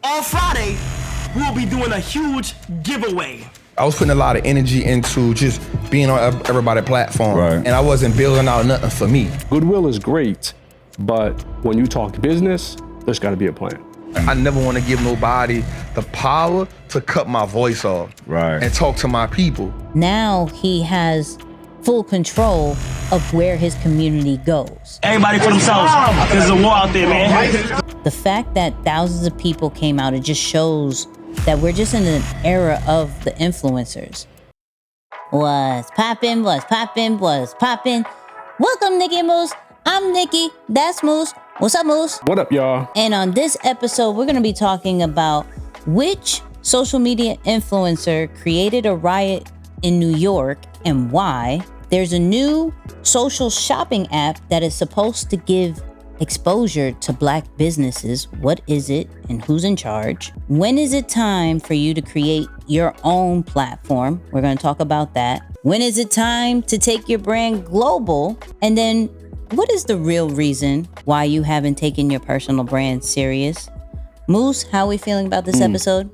On Friday, we'll be doing a huge giveaway. I was putting a lot of energy into just being on everybody's platform, right. And I wasn't building out nothing for me. Goodwill is great, but when you talk business, there's got to be a plan. I never want to give nobody the power to cut my voice off, right, and talk to my people. Now he has full control of where his community goes. Everybody for themselves. There's a war out there, man. The fact that thousands of people came out, it just shows that we're just in an era of the influencers. What's poppin', what's poppin', what's poppin'? Welcome, Nicky and Moose. I'm Nicky, that's Moose. What's up, Moose? What up, y'all? And on this episode, we're gonna be talking about which social media influencer created a riot in New York and why. There's a new social shopping app that is supposed to give exposure to Black businesses. What is it and who's in charge? When is it time for you to create your own platform? We're going to talk about that. When is it time to take your brand global? And then what is the real reason why you haven't taken your personal brand serious? Moose, how are we feeling about this episode?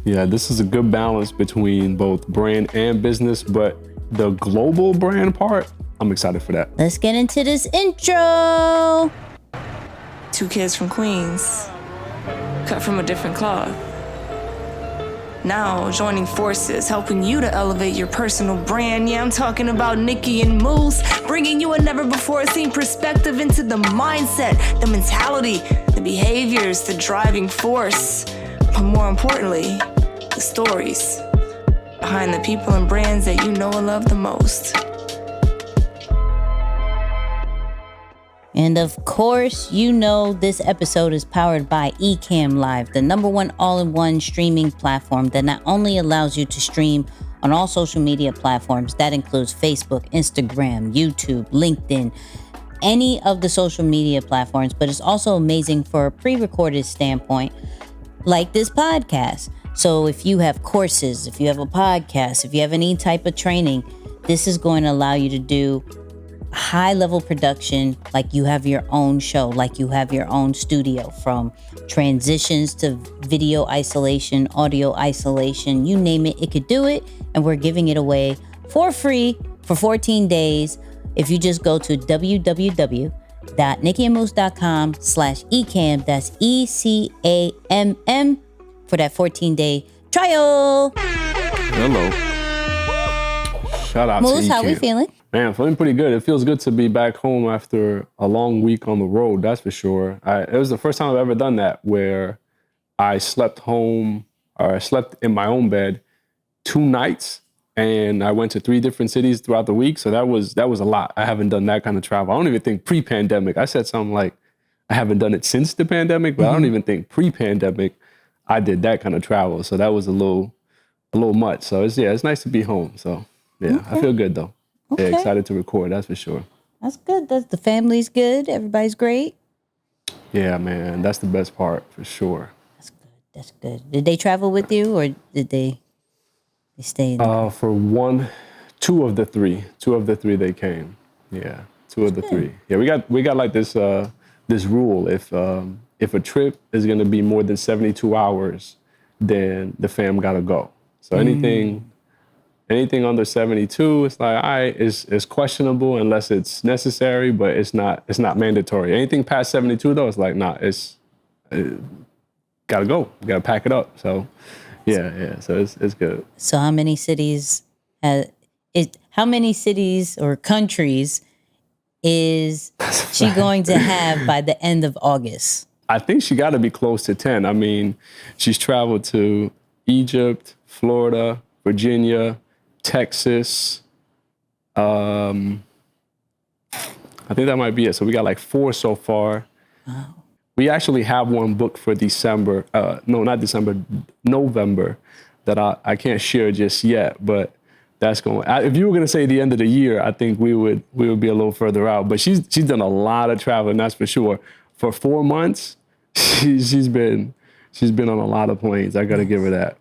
Yeah, this is a good balance between both brand and business, but the global brand part, I'm excited for that. Let's get into this intro. Two kids from Queens, cut from a different cloth. Now joining forces, helping you to elevate your personal brand. Yeah, I'm talking about Nicky and Moose, bringing you a never before seen perspective into the mindset, the mentality, the behaviors, the driving force, but more importantly, the stories behind the people and brands that you know and love the most. And of course, you know this episode is powered by Ecamm Live, the #1 all-in-one streaming platform that not only allows you to stream on all social media platforms, that includes Facebook, Instagram, YouTube, LinkedIn, any of the social media platforms, but it's also amazing for a pre-recorded standpoint, like this podcast. So if you have courses, if you have a podcast, if you have any type of training, this is going to allow you to do high-level production like you have your own show, like you have your own studio, from transitions to video isolation, audio isolation, you name it, it could do it. And we're giving it away for free for 14 days. If you just go to www.nickyandmoose.com/ecamm, that's ECAMM, for that 14-day trial. Hello. Shout out Moose, to how we feeling? Man, feeling pretty good. It feels good to be back home after a long week on the road, that's for sure. It was the first time I've ever done that, where I slept home, or I slept in my own bed 2 nights, and I went to 3 different cities throughout the week. So that was a lot. I haven't done that kind of travel. I don't even think pre-pandemic. I said something like, I haven't done it since the pandemic, but I don't even think pre-pandemic I did that kind of travel. So that was a little much. So it's nice to be home. So yeah, okay. I feel good though. Okay. Yeah, excited to record, that's for sure. That's good. The family's good. Everybody's great. Yeah, man, that's the best part for sure. That's good. Did they travel with you, or did they stay? For 2 of the 3 they came. Yeah, 2 of the 3. Yeah, we got like this rule. If a trip is gonna be more than 72 hours, then the fam gotta go. So anything under 72, it's like, all right, it's questionable unless it's necessary, but it's not mandatory. Anything past 72 though, it's like, nah, gotta go. You gotta pack it up. So yeah. So it's good. So how many cities or countries is she going to have by the end of August? I think she gotta be close to 10. I mean, she's traveled to Egypt, Florida, Virginia, Texas. I think that might be it. So we got like 4 so far. Wow. We actually have one booked for December. No, not December, November, that I can't share just yet. But that's going. If you were going to say the end of the year, I think we would be a little further out. But she's done a lot of traveling, that's for sure. For 4 months, she's been on a lot of planes. I got to give her that.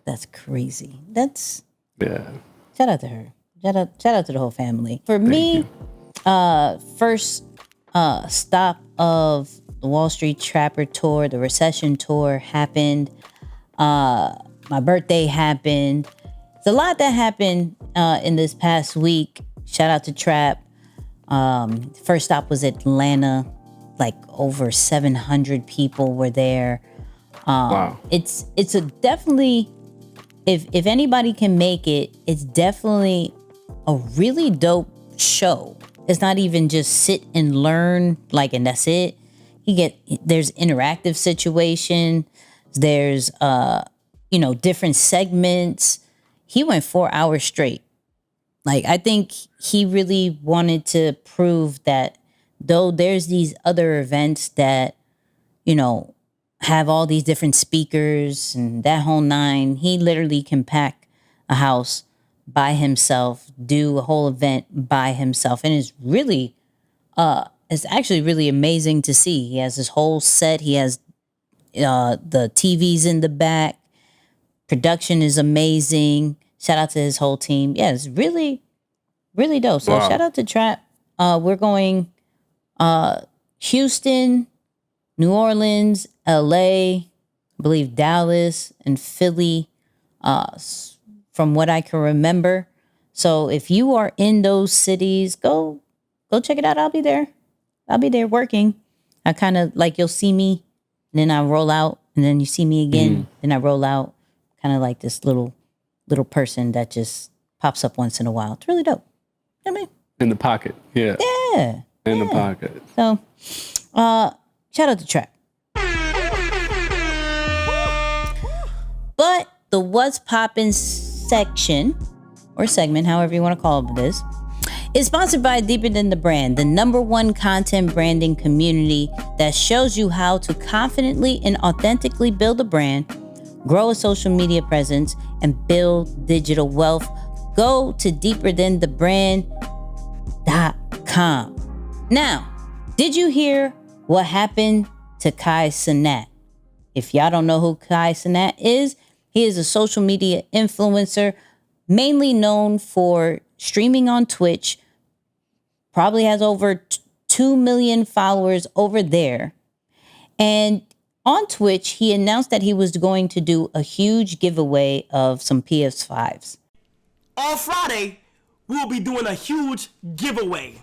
That's crazy. Yeah. Shout out to her. Shout out to the whole family. For me, first stop of the Wall Street Trapper tour, the recession tour happened. My birthday happened. It's a lot that happened in this past week. Shout out to Trap. First stop was Atlanta. Like over 700 people were there. Wow. It's a definitely, if anybody can make it, it's definitely a really dope show. It's not even just sit and learn, like, and that's it. There's interactive situation. There's different segments. He went 4 hours straight. Like, I think he really wanted to prove that though there's these other events that, have all these different speakers and that whole nine, he literally can pack a house by himself, do a whole event by himself. And it's actually really amazing to see. He has his whole set. He has the TVs in the back. Production is amazing. Shout out to his whole team. Yeah, it's really, really dope. So Shout out to Trap. We're going Houston, New Orleans, LA, I believe Dallas, and Philly, from what I can remember. So if you are in those cities, go check it out. I'll be there. I'll be there working. I kind of like, you'll see me, and then I roll out, and then you see me again, then I roll out. Kind of like this little person that just pops up once in a while. It's really dope. You know what I mean? In the pocket. Yeah. Yeah. In the pocket. So, shout out to Trap. But the What's Poppin' section, or segment, however you want to call this, is sponsored by Deeper Than the Brand, the #1 content branding community that shows you how to confidently and authentically build a brand, grow a social media presence, and build digital wealth. Go to deeperthanthebrand.com. Now, did you hear what happened to Cenat? If y'all don't know who Cenat is, he is a social media influencer, mainly known for streaming on Twitch, probably has over 2 million followers over there. And on Twitch, he announced that he was going to do a huge giveaway of some PS5s. On Friday, we'll be doing a huge giveaway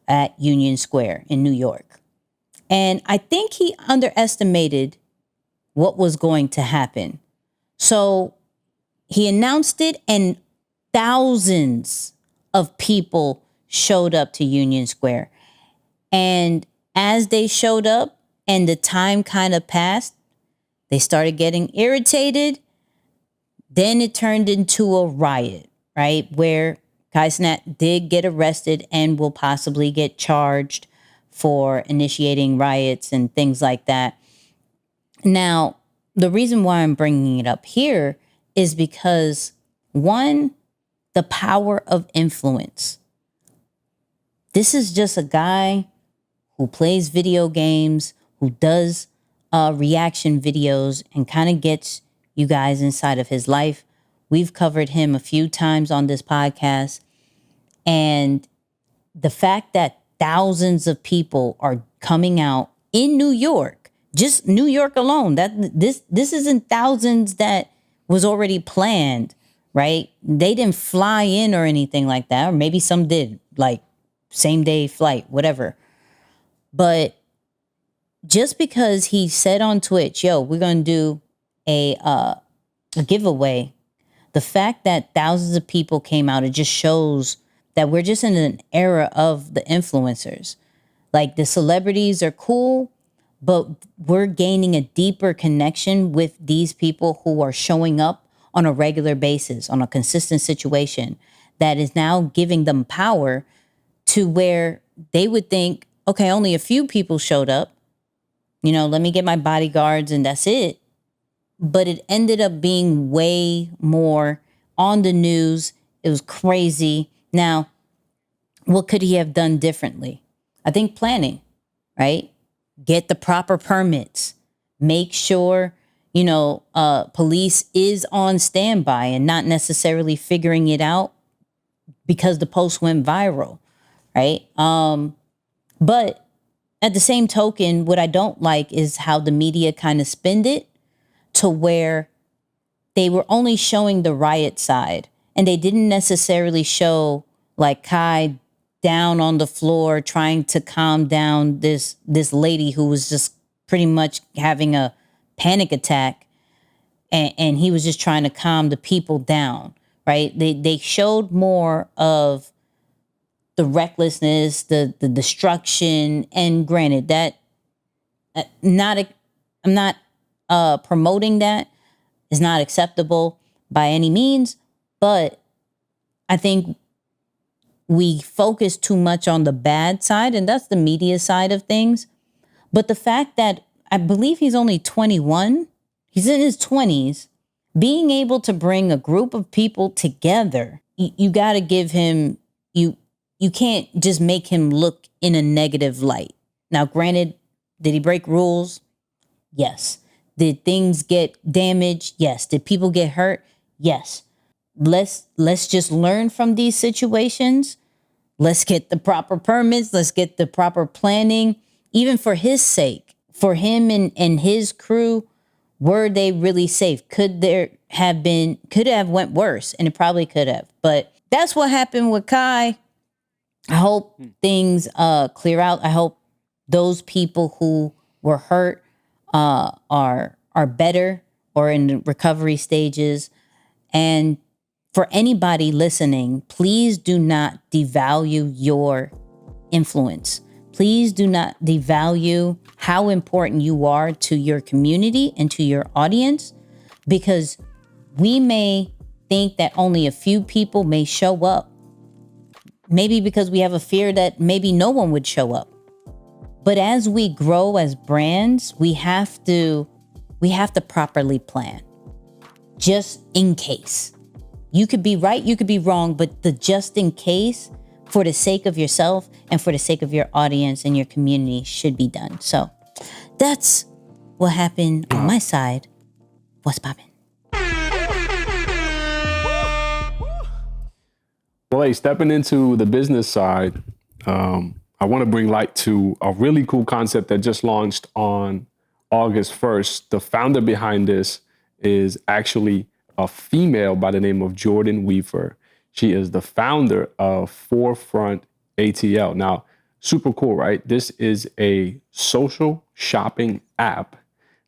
At Union Square in New York. And I think he underestimated what was going to happen. So he announced it, and thousands of people showed up to Union Square. And as they showed up and the time kind of passed, they started getting irritated. Then it turned into a riot, right? Where Cenat did get arrested and will possibly get charged for initiating riots and things like that. Now, the reason why I'm bringing it up here is because, one, the power of influence. This is just a guy who plays video games, who does reaction videos, and kind of gets you guys inside of his life. We've covered him a few times on this podcast. And the fact that thousands of people are coming out in New York, just New York alone, that this isn't thousands that was already planned, right? They didn't fly in or anything like that, or maybe some did, like same day flight, whatever. But just because he said on Twitch, yo, we're going to do a giveaway, the fact that thousands of people came out, it just shows that we're just in an era of the influencers. Like, the celebrities are cool, but we're gaining a deeper connection with these people who are showing up on a regular basis, on a consistent situation that is now giving them power to where they would think, okay, only a few people showed up. Let me get my bodyguards and that's it. But it ended up being way more on the news. It was crazy. Now, what could he have done differently? I think planning, right? Get the proper permits. Make sure, police is on standby and not necessarily figuring it out because the post went viral, right? But At the same token, what I don't like is how the media kind of spinned it to where they were only showing the Riot side and they didn't necessarily show like Kai down on the floor trying to calm down this lady who was just pretty much having a panic attack, and he was just trying to calm the people down, right? They showed more of the recklessness, the destruction, and granted that I'm not promoting that. It's not acceptable by any means, but I think we focus too much on the bad side, and that's the media side of things. But the fact that I believe he's only 21, he's in his 20s, being able to bring a group of people together, you got to give him, you can't just make him look in a negative light. Now, granted, did he break rules? Yes. Did things get damaged? Yes. Did people get hurt? Yes. Let's just learn from these situations. Let's get the proper permits. Let's get the proper planning, even for his sake, for him and his crew. Were they really safe? Could it have went worse? And it probably could have, but that's what happened with Kai. I hope things clear out. I hope those people who were hurt are better or in the recovery stages. And for anybody listening, please do not devalue your influence. Please do not devalue how important you are to your community and to your audience, because we may think that only a few people may show up. Maybe because we have a fear that maybe no one would show up. But as we grow as brands, we have to properly plan, just in case. You could be right, you could be wrong, but the just in case, for the sake of yourself and for the sake of your audience and your community, should be done. So that's what happened on my side. What's poppin'? Well, hey, stepping into the business side, I want to bring light to a really cool concept that just launched on August 1st. The founder behind this is actually a female by the name of Jordan Weaver. She is the founder of Forefront ATL. Now, super cool, right? This is a social shopping app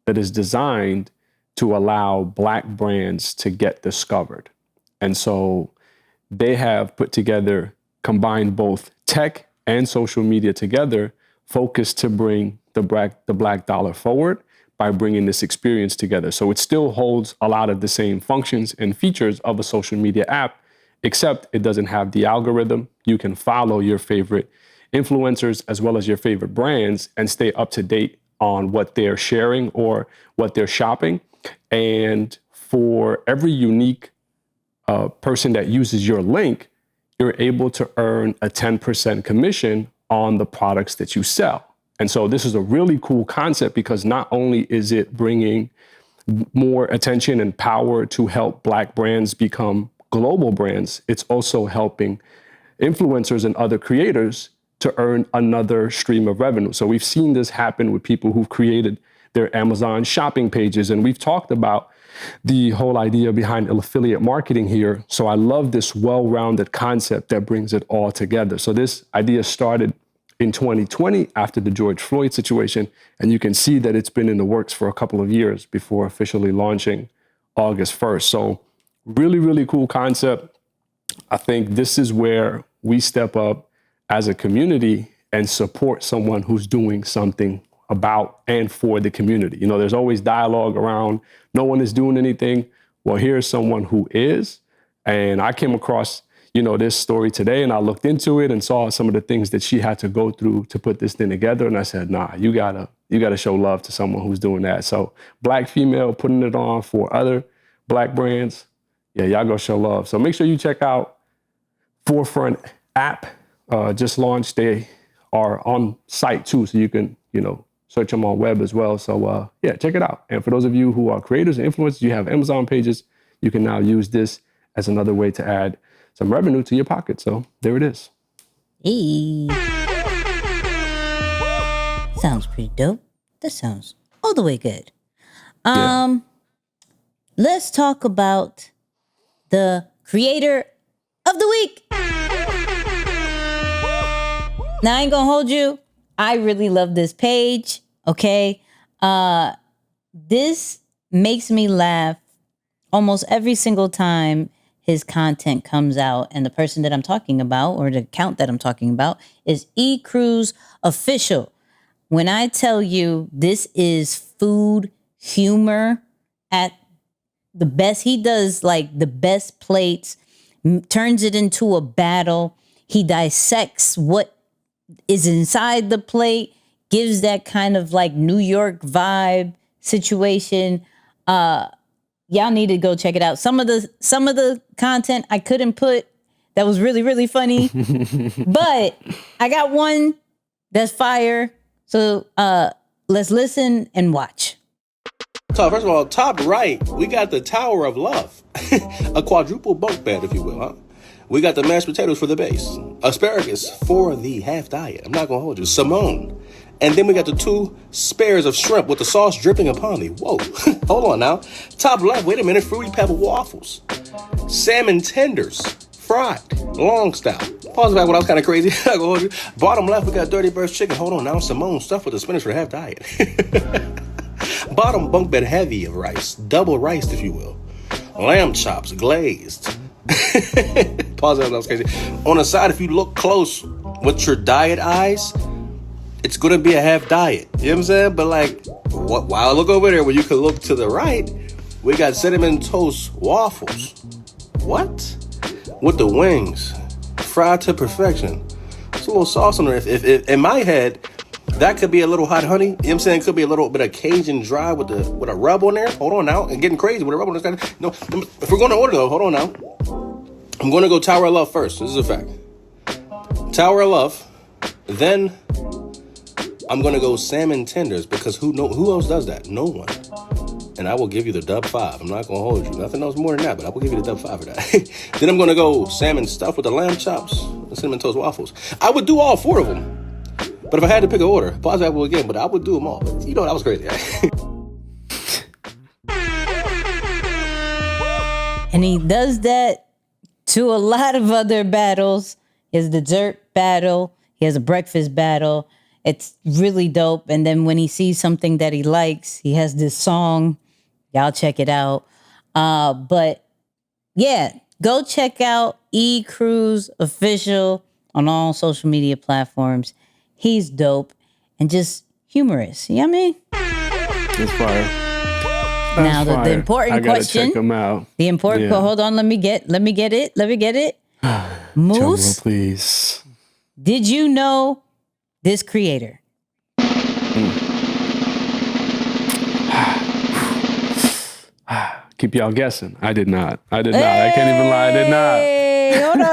that is designed to allow Black brands to get discovered. And so they have put together, combined both tech and social media together, focused to bring the Black dollar forward by bringing this experience together. So it still holds a lot of the same functions and features of a social media app, except it doesn't have the algorithm. You can follow your favorite influencers as well as your favorite brands and stay up to date on what they're sharing or what they're shopping. And for every unique person that uses your link, you're able to earn a 10% commission on the products that you sell. And so this is a really cool concept because not only is it bringing more attention and power to help Black brands become global brands, it's also helping influencers and other creators to earn another stream of revenue. So we've seen this happen with people who've created their Amazon shopping pages. And we've talked about the whole idea behind affiliate marketing here. So I love this well-rounded concept that brings it all together. So this idea started in 2020 after the George Floyd situation, and you can see that it's been in the works for a couple of years before officially launching August 1st. So really, really cool concept. I think this is where we step up as a community and support someone who's doing something about and for the community. You know, there's always dialogue around no one is doing anything. Well, here's someone who is. And I came across, this story today, and I looked into it and saw some of the things that she had to go through to put this thing together. And I said, nah, you gotta show love to someone who's doing that. So Black female putting it on for other Black brands. Yeah, y'all go show love. So make sure you check out Forefront app. Just launched. They are on site too, so you can, search them on web as well. So yeah, check it out. And for those of you who are creators and influencers, you have Amazon pages, you can now use this as another way to add some revenue to your pocket. So there it is. Hey. Sounds pretty dope. That sounds all the way good. Yeah. Let's talk about the creator of the week. Now, I ain't gonna hold you. I really love this page. Okay. This makes me laugh almost every single time his content comes out. And the person that I'm talking about, or the account that I'm talking about, is Ecamm Official. When I tell you this is food humor at the best, he does like the best plates, turns it into a battle. He dissects what is inside the plate, gives that kind of like New York vibe situation. Y'all need to go check it out. Some of the content I couldn't put that was really, really funny, but I got one that's fire. So let's listen and watch. So first of all, top right, we got the Tower of Love, a quadruple bunk bed, if you will, huh? We got the mashed potatoes for the base, asparagus for the half diet. I'm not gonna hold you, Simone. And then we got the 2 spares of shrimp with the sauce dripping upon me. Whoa, hold on now. Top left, wait a minute, Fruity Pebble waffles. Salmon tenders, fried, long style. Pause back when I was kind of crazy. Bottom left, we got Dirty Burst chicken. Hold on now, Simone stuffed with the spinach for the half diet. Bottom bunk bed heavy of rice, double riced if you will. Lamb chops, glazed. Pause that, that was crazy. On the side, if you look close with your diet eyes, it's gonna be a half diet. You know what I'm saying? But like, while I look over there, where you can look to the right, we got cinnamon toast waffles. What? With the wings, fried to perfection. There's a little sauce on there. If in my head, that could be a little hot honey. You know what I'm saying? Could be a little bit of Cajun dry with a rub on there. Hold on now, and getting crazy with a rub on this. No, if we're going to order though, hold on now. I'm going to go Tower of Love first. This is a fact. Tower of Love, then I'm going to go salmon tenders, because who else does that? No one. And I will give you the dub 5. I'm not going to hold you. Nothing else more than that, but I will give you the dub 5 for that. Then I'm going to go salmon stuffed with the lamb chops and cinnamon toast waffles. I would do all 4 of them. But if I had to pick an order, pause that again, but I would do them all. But you know, that was crazy. And he does that to a lot of other battles. He has a dessert battle. He has a breakfast battle. It's really dope. And then when he sees something that he likes, he has this song. Y'all check it out. But yeah, go check out Ecamm Official on all social media platforms. He's dope and just humorous. You know what I mean? It's fire. Now the important I gotta question. check them out. The important. Yeah. Hold on. Let me get it. Moose, Drum roll, please. did you know this creator? Keep y'all guessing. I did not. I can't even lie. I did not. Hey, hold on.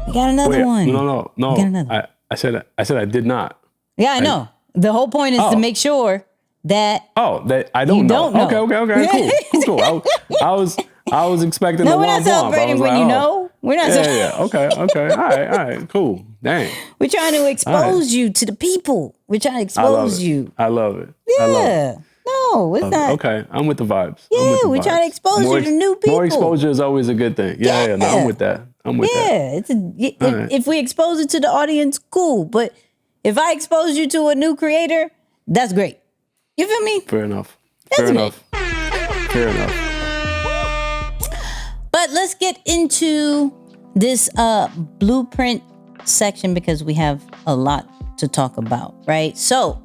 We got another Wait, one. No. We got another. I said I did not. Yeah, I know. The whole point is to make sure that. Oh, that I don't You know. don't know. Okay. Cool. I was expecting No, the we're womp not womp. celebrating when you know. We're not. Yeah. Okay. All right. Cool. Dang. We're trying to expose you to the people. We're trying to expose you. I love it. Yeah. No, it's not. Okay, I'm with the vibes. Yeah, we're trying to expose you to new people. More exposure is always a good thing. Yeah. No, I'm with that. Yeah, if we expose it to the audience, cool. But if I expose you to a new creator, that's great. You feel me? Fair enough. That's Fair great. enough. But let's get into this blueprint section because we have a lot to talk about, right? So,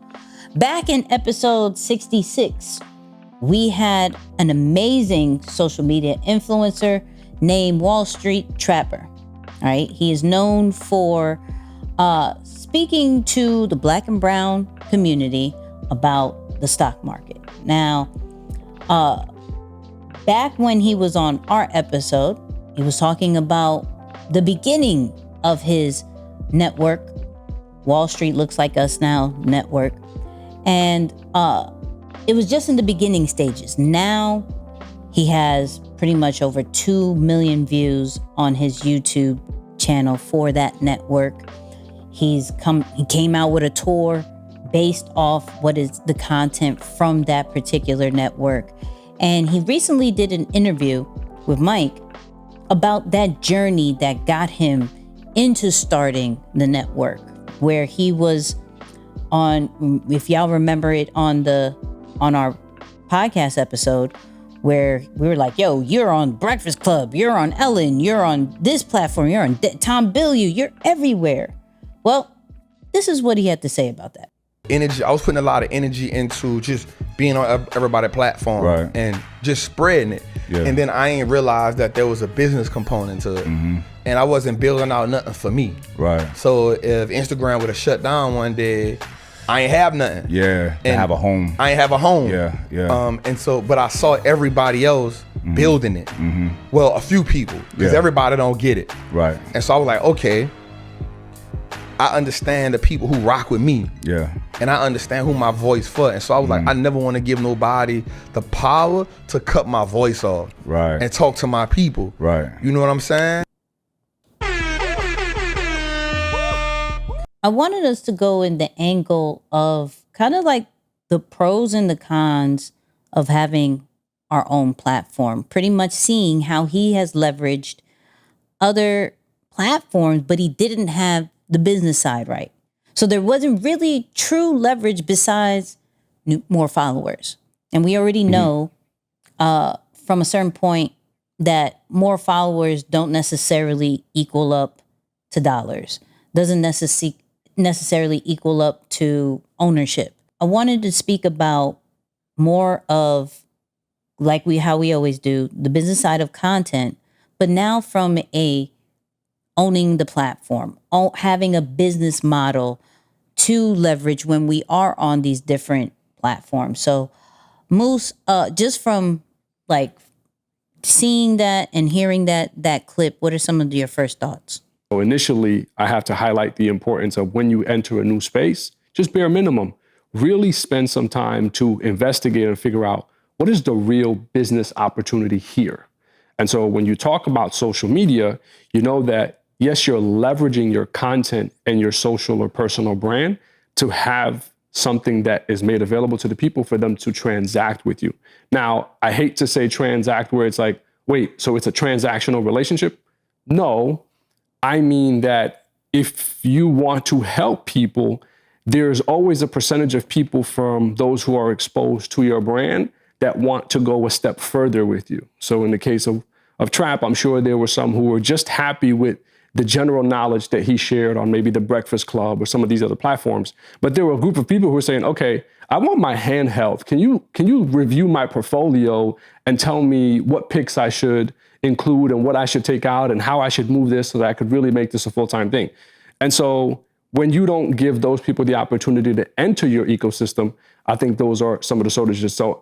back in episode 66, we had an amazing social media influencer named Wall Street Trapper. All right, he is known for speaking to the Black and brown community about the stock market. Now, back when he was on our episode, he was talking about the beginning of his network, Wall Street Looks Like Us Now network. And it was just in the beginning stages. Now he has pretty much over 2 million views on his YouTube channel for that network. He came out with a tour based off what is the content from that particular network. And he recently did an interview with Mike about that journey that got him into starting the network, where he was on, if y'all remember it on our podcast episode, where we were like, yo, you're on Breakfast Club, you're on Ellen, you're on this platform, you're on Tom Bilyeu, you're everywhere. Well, this is what he had to say about that. Energy. I was putting a lot of energy into just being on everybody's platform, right, and just spreading it. Yeah. And then I ain't realized that there was a business component to it. Mm-hmm. And I wasn't building out nothing for me. Right. So if Instagram would have shut down one day, I ain't have nothing. Yeah. To have a home. I ain't have a home. Yeah. Yeah. And so, but I saw everybody else building it. Mm-hmm. Well, a few people, because everybody don't get it. Right. And so I was like, okay, I understand the people who rock with me. Yeah. And I understand who my voice for. And so I was like, I never want to give nobody the power to cut my voice off. Right. And talk to my people. Right. You know what I'm saying? I wanted us to go in the angle of kind of like the pros and the cons of having our own platform, pretty much seeing how he has leveraged other platforms, but he didn't have the business side right. So there wasn't really true leverage besides more followers. And we already know from a certain point that more followers don't necessarily equal up to dollars. Doesn't necessarily equal up to ownership. I wanted to speak about more of how we always do, the business side of content, but now from owning the platform, having a business model to leverage when we are on these different platforms. So Moose, just from like seeing that and hearing that clip, what are some of your first thoughts? So initially, I have to highlight the importance of when you enter a new space, just bare minimum, really spend some time to investigate and figure out what is the real business opportunity here. And so when you talk about social media, you know that, yes, you're leveraging your content and your social or personal brand to have something that is made available to the people for them to transact with you. Now, I hate to say transact where it's like, wait, so it's a transactional relationship? No. I mean that if you want to help people, there's always a percentage of people from those who are exposed to your brand that want to go a step further with you. So in the case of Trap, I'm sure there were some who were just happy with the general knowledge that he shared on maybe the Breakfast Club or some of these other platforms. But there were a group of people who were saying, okay, I want my handheld. Can you review my portfolio and tell me what picks I should include and what I should take out and how I should move this so that I could really make this a full-time thing? And so when you don't give those people the opportunity to enter your ecosystem, I think those are some of the shortages. So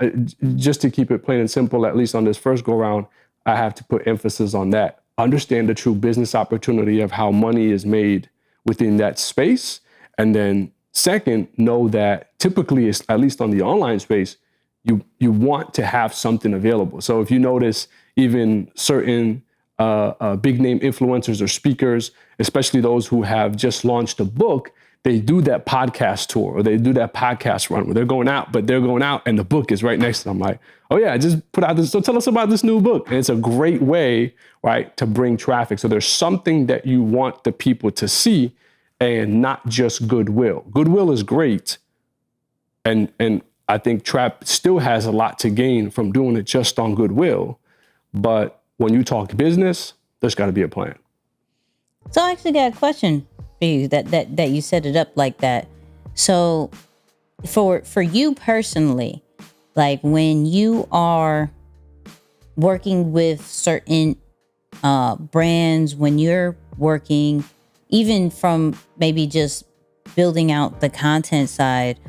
just to keep it plain and simple, at least on this first go round, I have to put emphasis on that. Understand the true business opportunity of how money is made within that space. And then second, know that typically, at least on the online space, you want to have something available. So if you notice, even certain big name influencers or speakers, especially those who have just launched a book, they do that podcast tour or they do that podcast run where they're going out and the book is right next to them. I'm like, oh yeah, I just put out this, so tell us about this new book. And it's a great way, right, to bring traffic. So there's something that you want the people to see and not just goodwill. Goodwill is great. And I think Trap still has a lot to gain from doing it just on goodwill. But when you talk business, there's got to be a plan. So I actually got a question for you that you set it up like that. So for you personally, like when you are working with certain brands, when you're working even from maybe just building out the content side,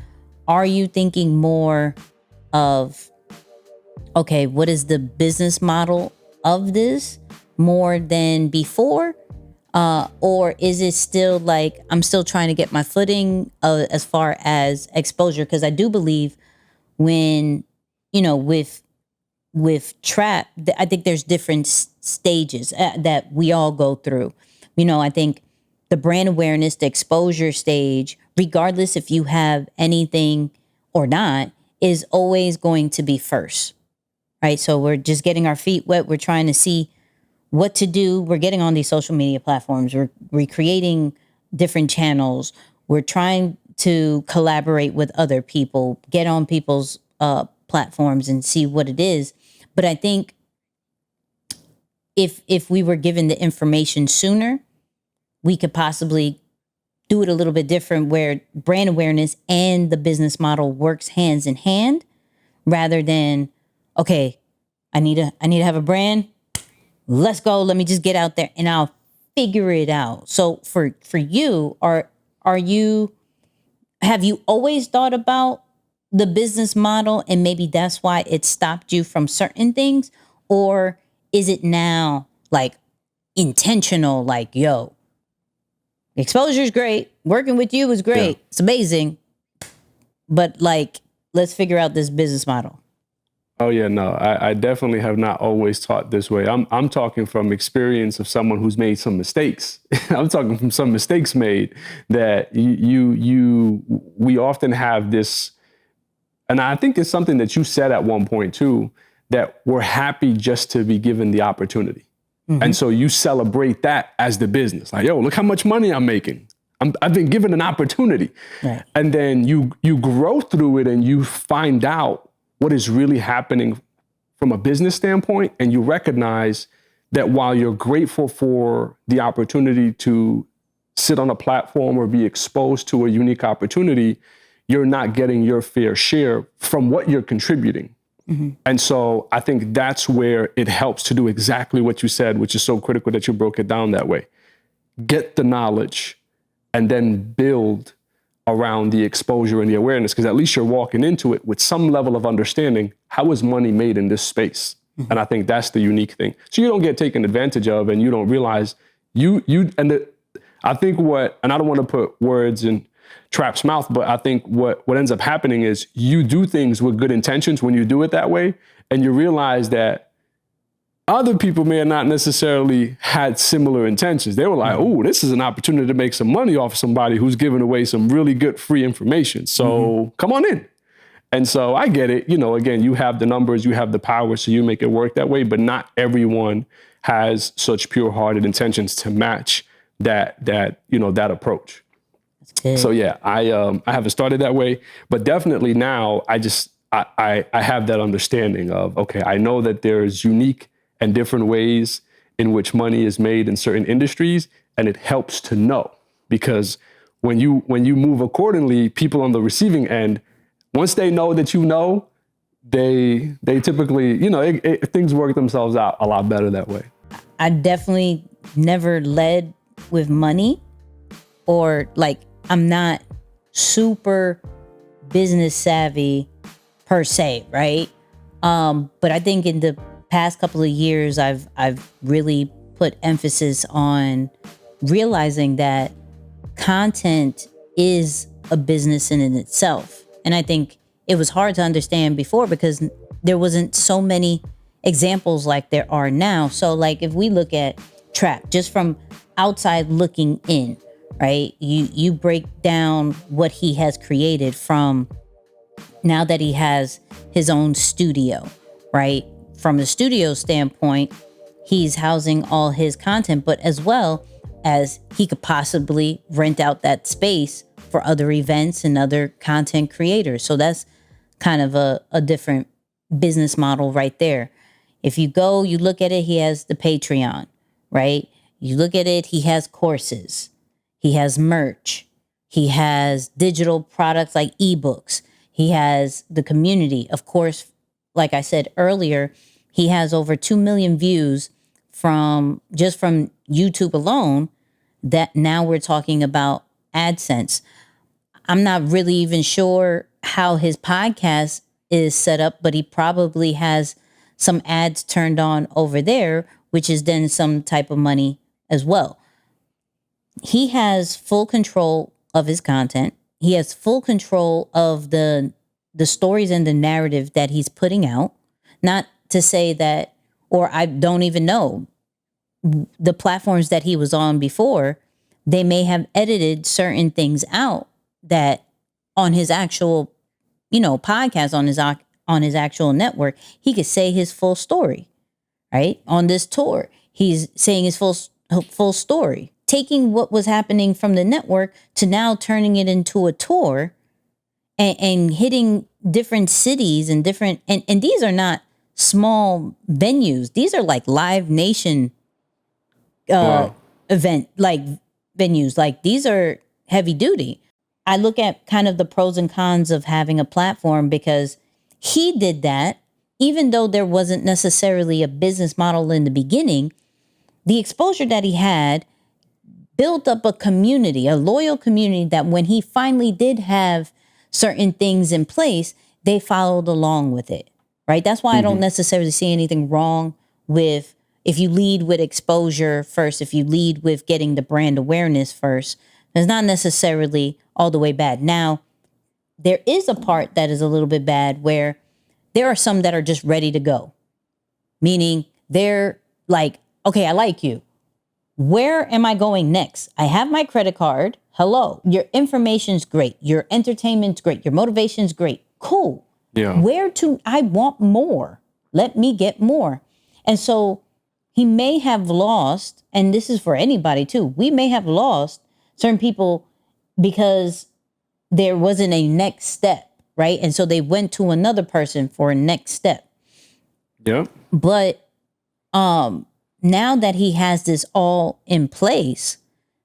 are you thinking more of, okay, what is the business model of this more than before? Or is it still like, I'm still trying to get my footing as far as exposure? Because I do believe when, with Trap, I think there's different stages that we all go through. I think the brand awareness, the exposure stage, regardless if you have anything or not, is always going to be first, right? So we're just getting our feet wet. We're trying to see what to do. We're getting on these social media platforms. We're recreating different channels. We're trying to collaborate with other people, get on people's platforms and see what it is. But I think if we were given the information sooner, we could possibly do it a little bit different, where brand awareness and the business model works hands in hand, rather than, okay, I need to have a brand. Let's go. Let me just get out there and I'll figure it out. So for you, have you always thought about the business model and maybe that's why it stopped you from certain things? Or is it now like intentional, like, yo, exposure is great. Working with you is great. Yeah. It's amazing. But like, let's figure out this business model. Oh yeah, no, I definitely have not always taught this way. I'm talking from experience of someone who's made some mistakes. I'm talking from some mistakes made that we often have this, and I think it's something that you said at one point too, that we're happy just to be given the opportunity. Mm-hmm. And so you celebrate that as the business. Like, yo, look how much money I'm making. I've been given an opportunity. Right. And then you grow through it and you find out what is really happening from a business standpoint. And you recognize that while you're grateful for the opportunity to sit on a platform or be exposed to a unique opportunity, you're not getting your fair share from what you're contributing. Mm-hmm. And so I think that's where it helps to do exactly what you said, which is so critical that you broke it down that way. Get the knowledge and then build around the exposure and the awareness, because at least you're walking into it with some level of understanding, how is money made in this space? Mm-hmm. And I think that's the unique thing. So you don't get taken advantage of and you don't realize I think and I don't want to put words in Trap's mouth, but I think what ends up happening is you do things with good intentions when you do it that way, and you realize that other people may have not necessarily had similar intentions. They were like, oh, this is an opportunity to make some money off of somebody who's giving away some really good free information. So come on in. And so I get it. You know, again, you have the numbers, you have the power, so you make it work that way. But not everyone has such pure-hearted intentions to match that approach. So yeah, I haven't started that way, but definitely now I have that understanding of, okay, I know that there's unique and different ways in which money is made in certain industries, and it helps to know, because when you move accordingly, people on the receiving end, once they know that you know, they typically, things work themselves out a lot better that way. I definitely never led with money, or like, I'm not super business savvy per se, right? But I think in the past couple of years, I've really put emphasis on realizing that content is a business in itself. And I think it was hard to understand before because there wasn't so many examples like there are now. So like if we look at Trap, just from outside looking in, right? You break down what he has created from now that he has his own studio, right? From the studio standpoint, he's housing all his content, but as well as he could possibly rent out that space for other events and other content creators. So that's kind of a different business model right there. If you look at it, he has the Patreon, right? You look at it, he has courses, he has merch, he has digital products like ebooks, he has the community. Of course, like I said earlier, he has over 2 million views from YouTube alone, that now we're talking about AdSense. I'm not really even sure how his podcast is set up, but he probably has some ads turned on over there, which is then some type of money as well. He has full control of his content. He has full control of the stories and the narrative that he's putting out. Not to say that, or I don't even know, the platforms that he was on before, they may have edited certain things out that on his actual, podcast, on his actual network, he could say his full story, right? On this tour, he's saying his full story, taking what was happening from the network to now turning it into a tour and hitting different cities and different, and these are not small venues. These are like Live Nation event, like venues. Like these are heavy duty. I look at kind of the pros and cons of having a platform, because he did that, even though there wasn't necessarily a business model in the beginning. The exposure that he had built up a community, a loyal community, that when he finally did have certain things in place, they followed along with it, right? That's why I don't necessarily see anything wrong with, if you lead with exposure first, if you lead with getting the brand awareness first, it's not necessarily all the way bad. Now, there is a part that is a little bit bad, where there are some that are just ready to go, meaning they're like, okay, I like you. Where am I going next? I have my credit card. Hello. Your information's great. Your entertainment's great. Your motivation's great. Cool. Yeah. I want more. Let me get more. And so he may have lost, and this is for anybody too, we may have lost certain people because there wasn't a next step, right? And so they went to another person for a next step. Yeah. But now that he has this all in place,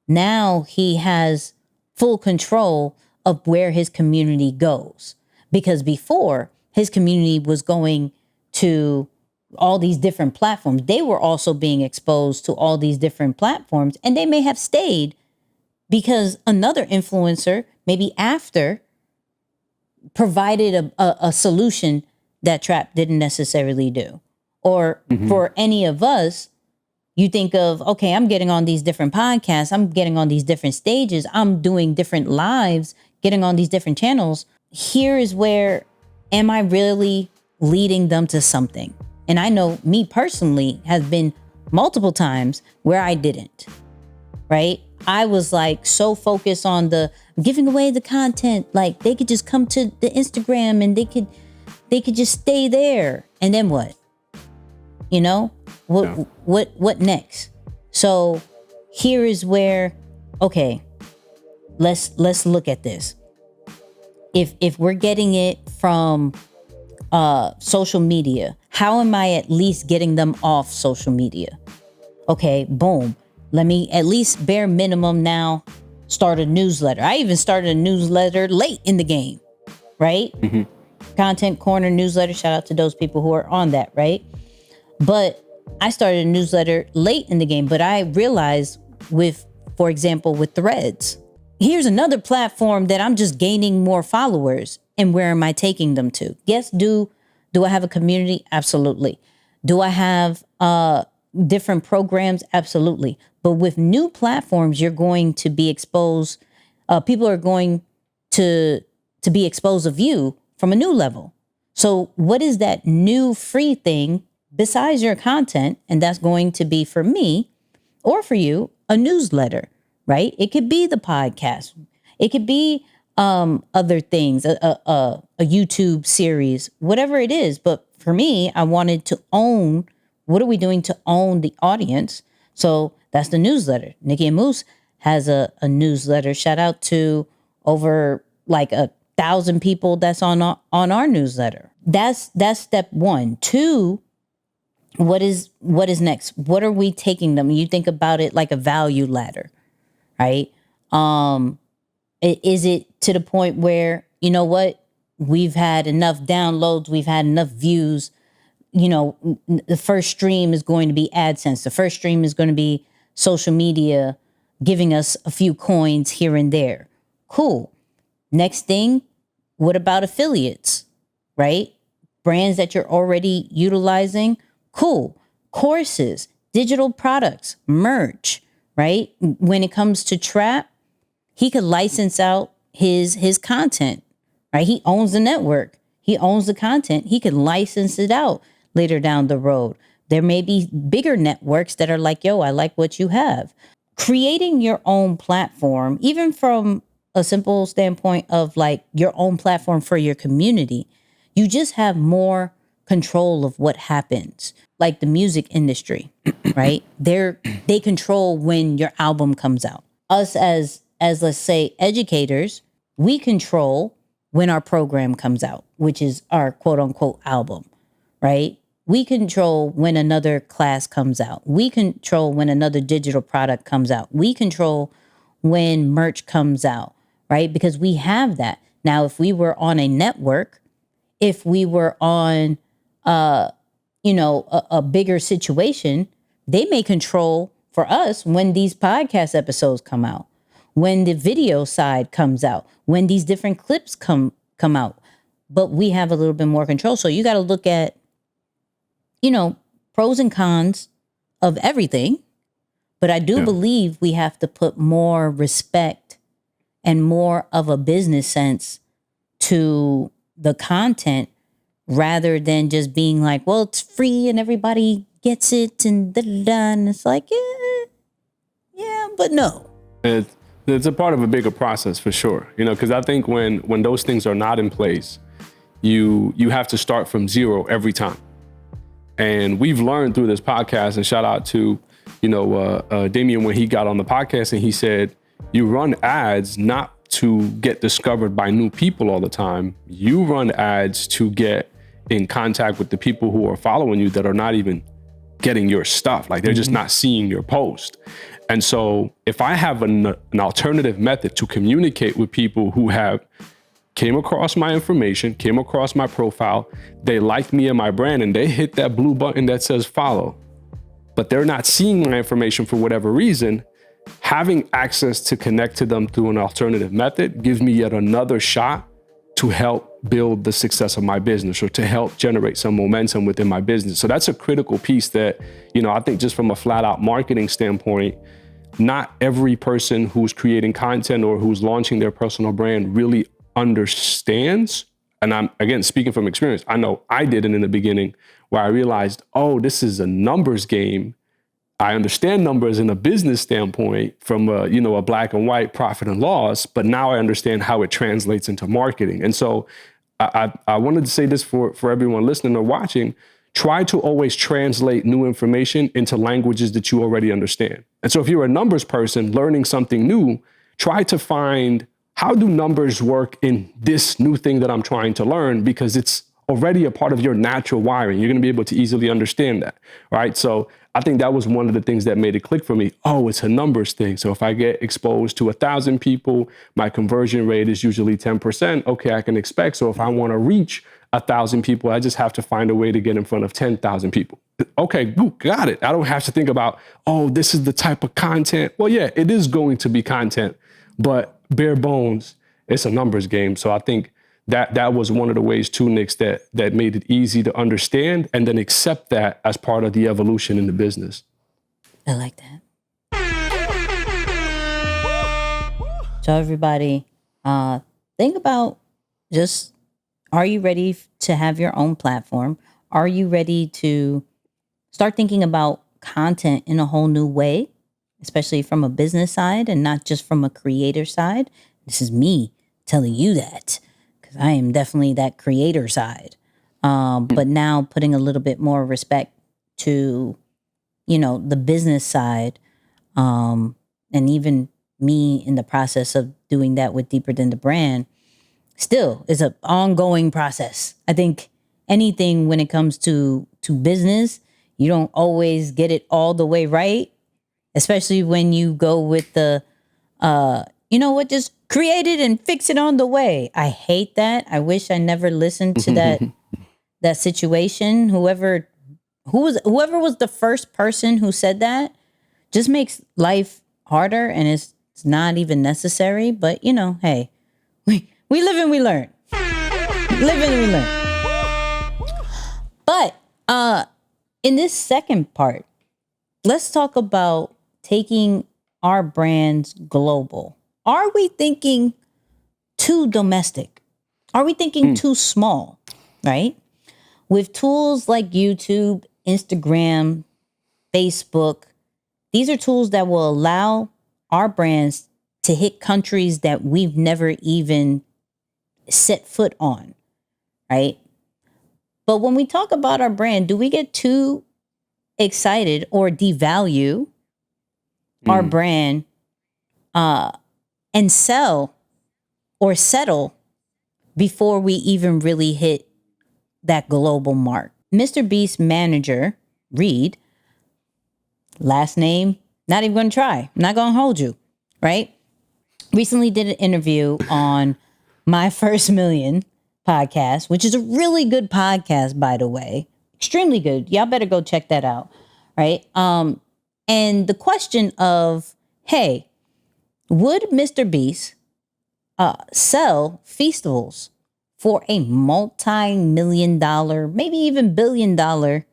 now he has full control of where his community goes. Because before, his community was going to all these different platforms. They were also being exposed to all these different platforms, and they may have stayed because another influencer, maybe after, provided a solution that Trap didn't necessarily do. Or for any of us, you think of, okay, I'm getting on these different podcasts, I'm getting on these different stages, I'm doing different lives, getting on these different channels. Here is where, am I really leading them to something? And I know me personally has been multiple times where I didn't, right? I was like so focused on the giving away the content, like they could just come to the Instagram and they could just stay there. And then what? What next? So here is where, okay, let's look at this. If we're getting it from social media, how am I at least getting them off social media? Okay, boom. Let me at least bare minimum now start a newsletter. I even started a newsletter late in the game, right? Content Corner newsletter. Shout out to those people who are on that, right? But I started a newsletter late in the game, but I realized for example, with Threads, here's another platform that I'm just gaining more followers. And where am I taking them to? Yes, do I have a community? Absolutely. Do I have different programs? Absolutely. But with new platforms, you're going to be exposed. People are going to be exposed of you from a new level. So what is that new free thing besides your content? And that's going to be, for me or for you, a newsletter, right? It could be the podcast. It could be other things, a YouTube series, whatever it is. But for me, I wanted to own, what are we doing to own the audience? So that's the newsletter. Nicky and Moose has a newsletter. Shout out to over like 1,000 people that's on our newsletter. That's step one. Two, what is next? What are we taking them? You think about it like a value ladder, right? Is it to the point where, you know what, we've had enough downloads, we've had enough views, the first stream is going to be AdSense. The first stream is going to be social media giving us a few coins here and there. Cool. Next thing, what about affiliates, right? Brands that you're already utilizing. Cool. Courses, digital products, merch, right? When it comes to Trap, he could license out his content, right? He owns the network. He owns the content. He can license it out later down the road. There may be bigger networks that are like, yo, I like what you have. creating your own platform, even from a simple standpoint of like your own platform for your community, you just have more control of what happens. Like the music industry, right? They control when your album comes out. Us as let's say educators, we control when our program comes out, which is our quote unquote album, right? We control when another class comes out. We control when another digital product comes out. We control when merch comes out, right? Because we have that. Now, if we were on a network, if we were on, a bigger situation, they may control for us when these podcast episodes come out, when the video side comes out, when these different clips come out. But we have a little bit more control. So you got to look at, pros and cons of everything. But I do believe we have to put more respect and more of a business sense to the content rather than just being like, well, it's free and everybody gets it and da-da-da. And it's like, yeah, but no. It's a part of a bigger process for sure, because I think when those things are not in place, you have to start from zero every time. And we've learned through this podcast, and shout out to, Damian when he got on the podcast and he said, you run ads not to get discovered by new people all the time. You run ads to get in contact with the people who are following you that are not even getting your stuff. Like they're just not seeing your post. And so if I have an alternative method to communicate with people who have came across my information, came across my profile, they liked me and my brand, and they hit that blue button that says follow, but they're not seeing my information for whatever reason, having access to connect to them through an alternative method gives me yet another shot to help build the success of my business or to help generate some momentum within my business. So that's a critical piece that, I think just from a flat out marketing standpoint, not every person who's creating content or who's launching their personal brand really understands. And I'm, again, speaking from experience, I know I didn't in the beginning, where I realized, oh, this is a numbers game. I understand numbers in a business standpoint from a black and white profit and loss, but now I understand how it translates into marketing. And so I wanted to say this for everyone listening or watching, try to always translate new information into languages that you already understand. And so if you're a numbers person learning something new, try to find how do numbers work in this new thing that I'm trying to learn, because it's already a part of your natural wiring. You're going to be able to easily understand that, right? So I think that was one of the things that made it click for me. Oh, it's a numbers thing. So if I get exposed to 1,000 people, my conversion rate is usually 10%. Okay, I can expect. So if I want to reach 1,000 people, I just have to find a way to get in front of 10,000 people. Okay, got it. I don't have to think about, oh, this is the type of content. Well, yeah, it is going to be content, but bare bones, it's a numbers game. So I think that was one of the ways too, Nix, that made it easy to understand and then accept that as part of the evolution in the business. I like that. So everybody, think about just, are you ready to have your own platform? Are you ready to start thinking about content in a whole new way, especially from a business side and not just from a creator side? This is me telling you that, because I am definitely that creator side. But now putting a little bit more respect to, the business side, and even me in the process of doing that with Deeper Than the Brand, still is an ongoing process. I think anything when it comes to business, you don't always get it all the way right, especially when you go with the, just create it and fix it on the way. I hate that. I wish I never listened to that situation. Whoever was the first person who said that just makes life harder, and it's not even necessary. But hey, we live and we learn. Live and we learn. But in this second part, let's talk about taking our brands global. Are we thinking too domestic? Are we thinking too small, right? With tools like YouTube, Instagram, Facebook, these are tools that will allow our brands to hit countries that we've never even set foot on, right? But when we talk about our brand, do we get too excited or devalue our brand and sell or settle before we even really hit that global mark? Mr. Beast's manager, Reed, last name, not even going to try. I'm not going to hold you, right? Recently did an interview on My First Million podcast, which is a really good podcast, by the way. Extremely good. Y'all better go check that out, right? And the question of, hey, would Mr. Beast sell Feastables for a multi-million-dollar, maybe even billion-dollar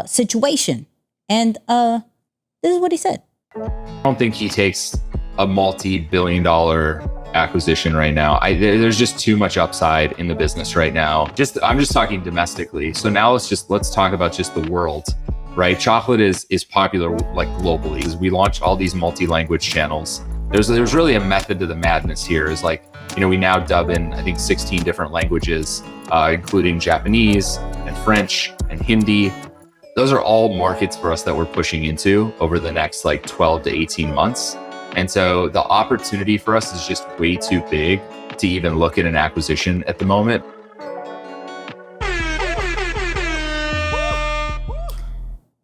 situation? And this is what he said. I don't think he takes a multi-billion-dollar acquisition right now. There's just too much upside in the business right now. I'm just talking domestically. So now let's talk about just the world, right? Chocolate is popular like globally. We launched all these multi-language channels. There's really a method to the madness here. Is like, we now dub in, I think, 16 different languages, including Japanese and French and Hindi. Those are all markets for us that we're pushing into over the next like 12 to 18 months. And so the opportunity for us is just way too big to even look at an acquisition at the moment.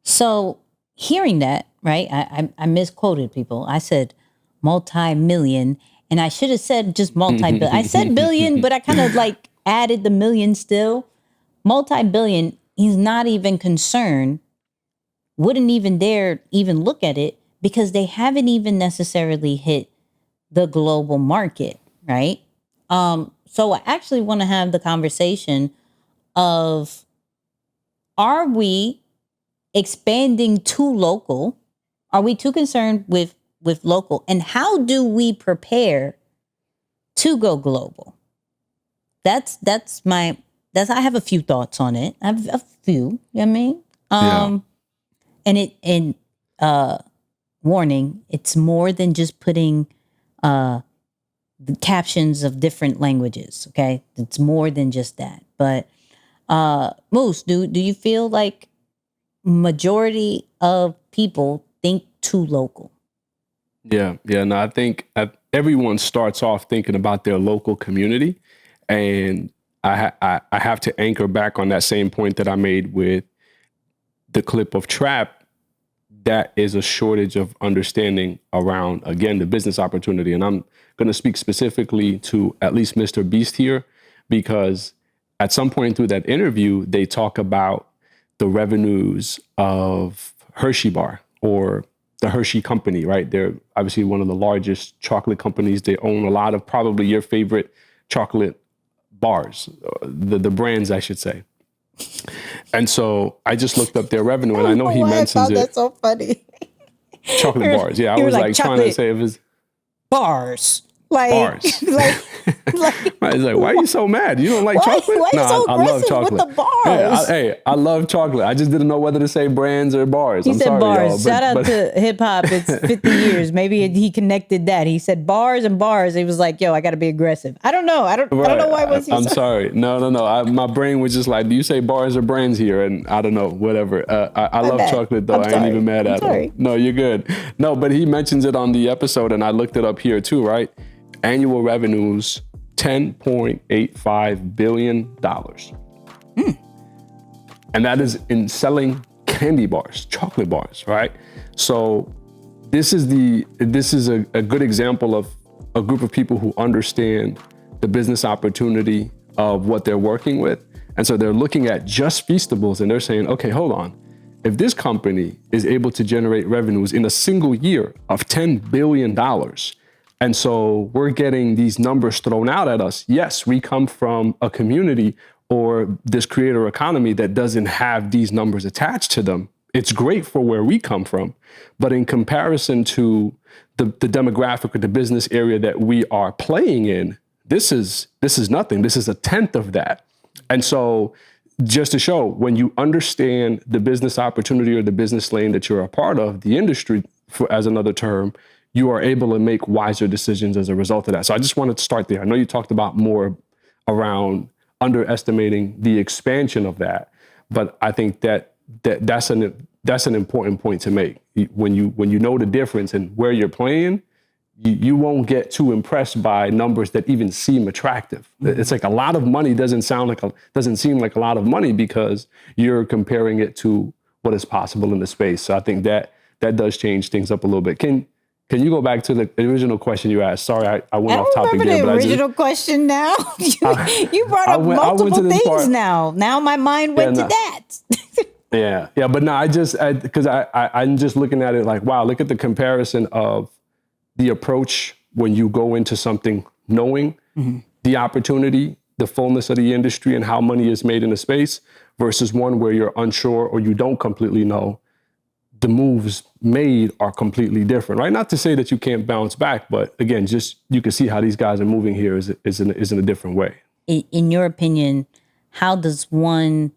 So hearing that, right, I misquoted people. I said multi-million, and I should have said just multi-billion. I said billion, but I kind of like added the million still. Multi-billion, he's not even concerned, wouldn't even dare even look at it because they haven't even necessarily hit the global market, right? So I actually want to have the conversation of, are we expanding too local? Are we too concerned with local? And how do we prepare to go global? I have a few thoughts on it. I have a few, you know what I mean? And warning, it's more than just putting the captions of different languages, okay? It's more than just that. But Moose, do you feel like majority of people think too local? Yeah. No, I think everyone starts off thinking about their local community, and I have to anchor back on that same point that I made with the clip of Trap. That is a shortage of understanding around, again, the business opportunity. And I'm going to speak specifically to at least Mr. Beast here, because at some point through that interview, they talk about the revenues of Hershey Bar or the Hershey Company, right? They're obviously one of the largest chocolate companies. They own a lot of probably your favorite chocolate bars, the brands, I should say. And so I just looked up their revenue, and I know he mentions it. That's so funny. Chocolate bars. Yeah, I was like trying to say if it's bars. Bars. like I was like, why are you so mad? You don't like chocolate? Why No, you so I love aggressive chocolate. with the bars? I love chocolate. I just didn't know whether to say brands or bars. He I'm said sorry, bars. y'all, Shout out to hip hop. It's 50 years. Maybe he connected that. He said bars and bars. He was like, yo, I got to be aggressive. I don't know. I don't know why was he I'm sorry. No. My brain was just like, do you say bars or brands here? And I don't know, whatever. I love chocolate, though. I ain't even mad at him. No, you're good. No, but he mentions it on the episode, and I looked it up here too, right? Annual revenues, $10.85 billion. And that is in selling candy bars, chocolate bars, right? So this is a good example of a group of people who understand the business opportunity of what they're working with. And so they're looking at just Feastables and they're saying, okay, hold on. If this company is able to generate revenues in a single year of $10 billion, and so we're getting these numbers thrown out at us. Yes, we come from a community or this creator economy that doesn't have these numbers attached to them. It's great for where we come from, but in comparison to the demographic or the business area that we are playing in, this is nothing. This is a tenth of that. And so just to show, when you understand the business opportunity or the business lane that you're a part of, the industry, as another term, you are able to make wiser decisions as a result of that. So I just wanted to start there. I know you talked about more around underestimating the expansion of that, but I think that's an important point to make. When you know the difference and where you're playing, you won't get too impressed by numbers that even seem attractive. It's like a lot of money doesn't seem like a lot of money because you're comparing it to what is possible in the space. So I think that does change things up a little bit. Can you go back to the original question you asked? Sorry, I went off topic there. I don't remember the original question now. You brought up multiple things now. Now my mind went to that. Yeah. But no, because I'm just looking at it like, wow, look at the comparison of the approach when you go into something knowing the opportunity, the fullness of the industry and how money is made in a space versus one where you're unsure or you don't completely know. The moves made are completely different, right? Not to say that you can't bounce back, but again, just you can see how these guys are moving here is in a different way. In your opinion, how does one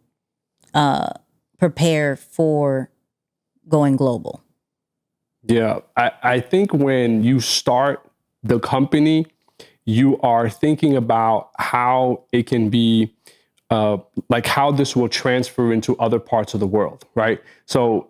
prepare for going global? Yeah, I think when you start the company, you are thinking about how it can be, like how this will transfer into other parts of the world, right? So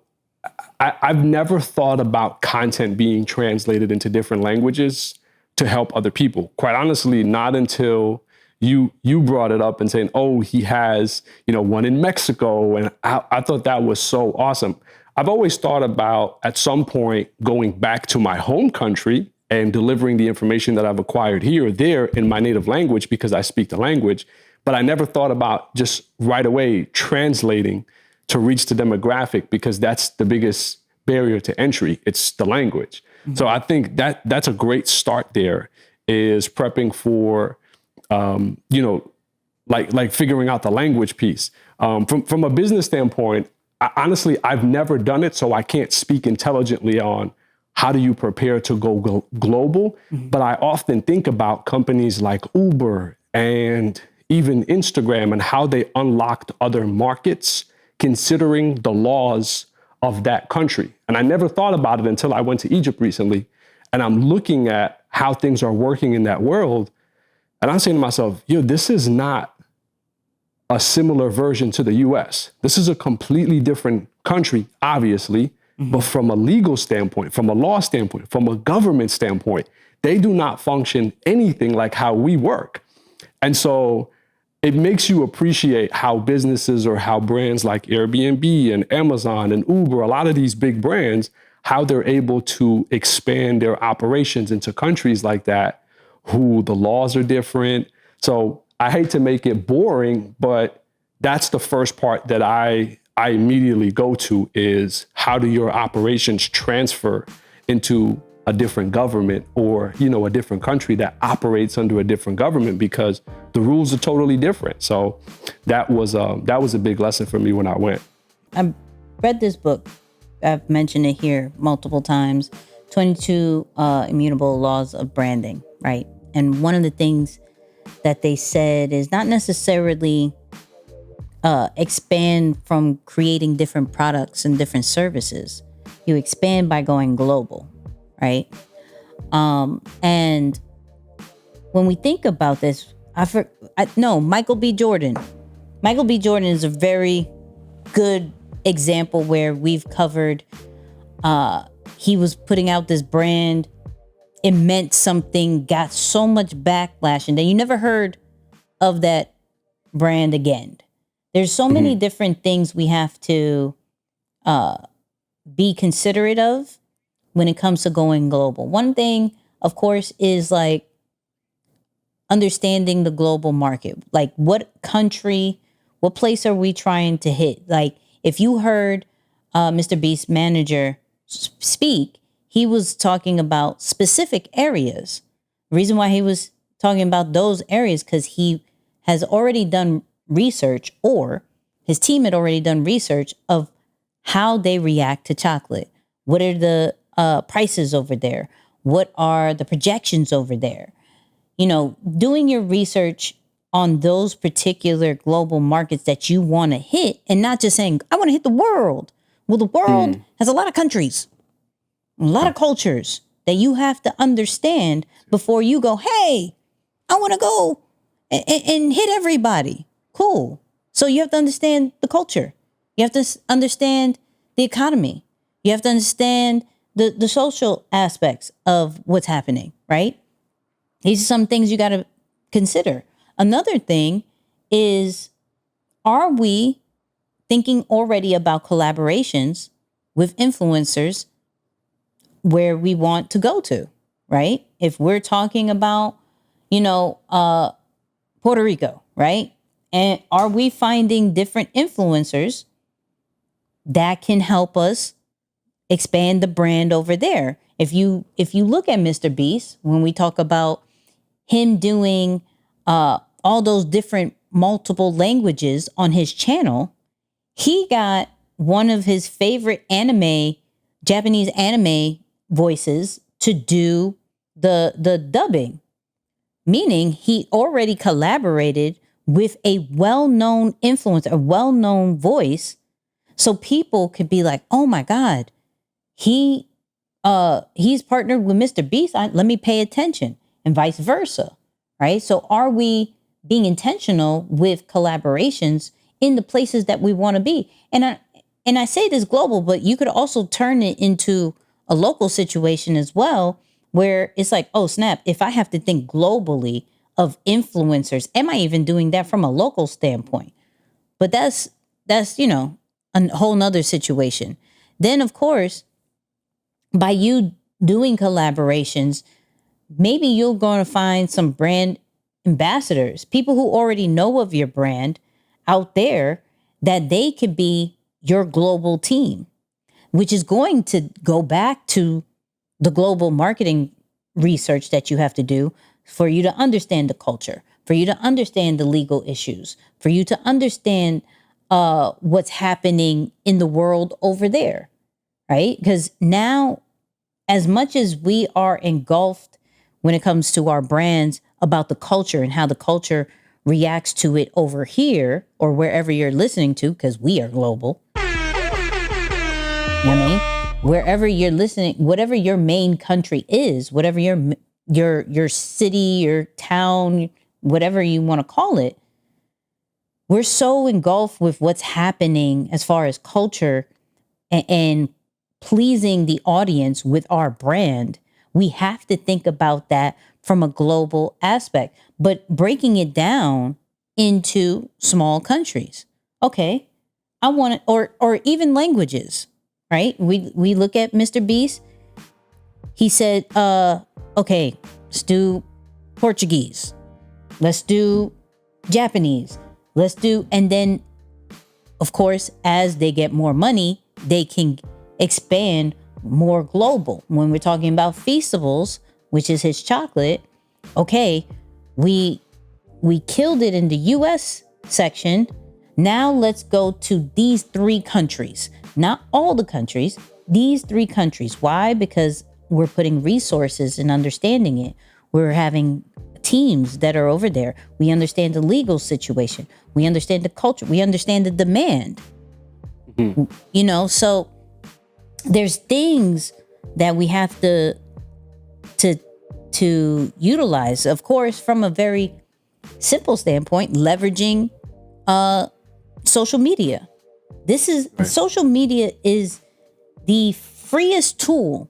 I've never thought about content being translated into different languages to help other people. Quite honestly, not until you brought it up and saying, oh, he has, one in Mexico. And I thought that was so awesome. I've always thought about at some point going back to my home country and delivering the information that I've acquired here or there in my native language because I speak the language. But I never thought about just right away translating to reach the demographic because that's the biggest barrier to entry. It's the language. Mm-hmm. So I think that's a great start there is prepping for, like figuring out the language piece. From a business standpoint, honestly, I've never done it, so I can't speak intelligently on how do you prepare to go global. Mm-hmm. But I often think about companies like Uber and even Instagram and how they unlocked other markets considering the laws of that country. And I never thought about it until I went to Egypt recently. And I'm looking at how things are working in that world. And I'm saying to myself, this is not a similar version to the US. This is a completely different country, obviously, but from a legal standpoint, from a law standpoint, from a government standpoint, they do not function anything like how we work. And so it makes you appreciate how businesses or how brands like Airbnb and Amazon and Uber, a lot of these big brands, how they're able to expand their operations into countries like that, who the laws are different. So I hate to make it boring, but that's the first part that I immediately go to is how do your operations transfer into a different government or, a different country that operates under a different government because the rules are totally different. So that was a big lesson for me when I went. I read this book. I've mentioned it here multiple times, 22 Immutable Laws of Branding, right? And one of the things that they said is not necessarily expand from creating different products and different services. You expand by going global, right? And when we think about this, Michael B. Jordan. Michael B. Jordan is a very good example where we've covered, he was putting out this brand. It meant something, got so much backlash, and then you never heard of that brand again. There's so many different things we have to be considerate of when it comes to going global. One thing, of course, is like understanding the global market. Like what country, what place are we trying to hit? Like if you heard Mr. Beast's manager speak, he was talking about specific areas. The reason why he was talking about those areas because he has already done research, or his team had already done research of how they react to chocolate. What are the prices over there? What are the projections over there? Doing your research on those particular global markets that you want to hit and not just saying, I want to hit the world. Well, the world has a lot of countries, a lot of cultures. that you have to understand before you go, hey, I want to go and hit everybody. Cool. So you have to understand the culture. You have to understand the economy. You have to understand the social aspects of what's happening, right? These are some things you got to consider. Another thing is, are we thinking already about collaborations with influencers where we want to go to, right? If we're talking about, Puerto Rico, right? And are we finding different influencers that can help us expand the brand over there? If you look at Mr. Beast, when we talk about him doing all those different multiple languages on his channel, he got one of his favorite Japanese anime voices to do the dubbing, meaning he already collaborated with a well-known influencer, a well-known voice, so people could be like, oh my God, he's partnered with Mr. Beast. Let me pay attention, and vice versa, right? So are we being intentional with collaborations in the places that we want to be? And I say this global, but you could also turn it into a local situation as well, where it's like, oh snap, if I have to think globally of influencers, am I even doing that from a local standpoint? But that's a whole nother situation. Then of course, by you doing collaborations, maybe you're going to find some brand ambassadors, people who already know of your brand out there, that they could be your global team, which is going to go back to the global marketing research that you have to do for you to understand the culture, for you to understand the legal issues, for you to understand what's happening in the world over there, right? Because now, as much as we are engulfed when it comes to our brands about the culture and how the culture reacts to it over here or wherever you're listening to, because we are global. You know what I mean? Wherever you're listening, whatever your main country is, whatever your city, your town, whatever you want to call it, we're so engulfed with what's happening as far as culture and pleasing the audience with our brand. We have to think about that from a global aspect, but breaking it down into small countries. Okay, I want it, or even languages, right? We look at Mr. Beast. He said, okay, let's do Portuguese. Let's do Japanese. And then, of course, as they get more money, they can expand more global. When we're talking about Feastables, which is his chocolate, okay, we killed it in the US section. Now let's go to these 3 countries. Not all the countries, these 3 countries. Why? Because we're putting resources and understanding it. We're having teams that are over there. We understand the legal situation. We understand the culture. We understand the demand. Mm-hmm. So there's things that we have to utilize, of course, from a very simple standpoint, leveraging social media. Social media is the freest tool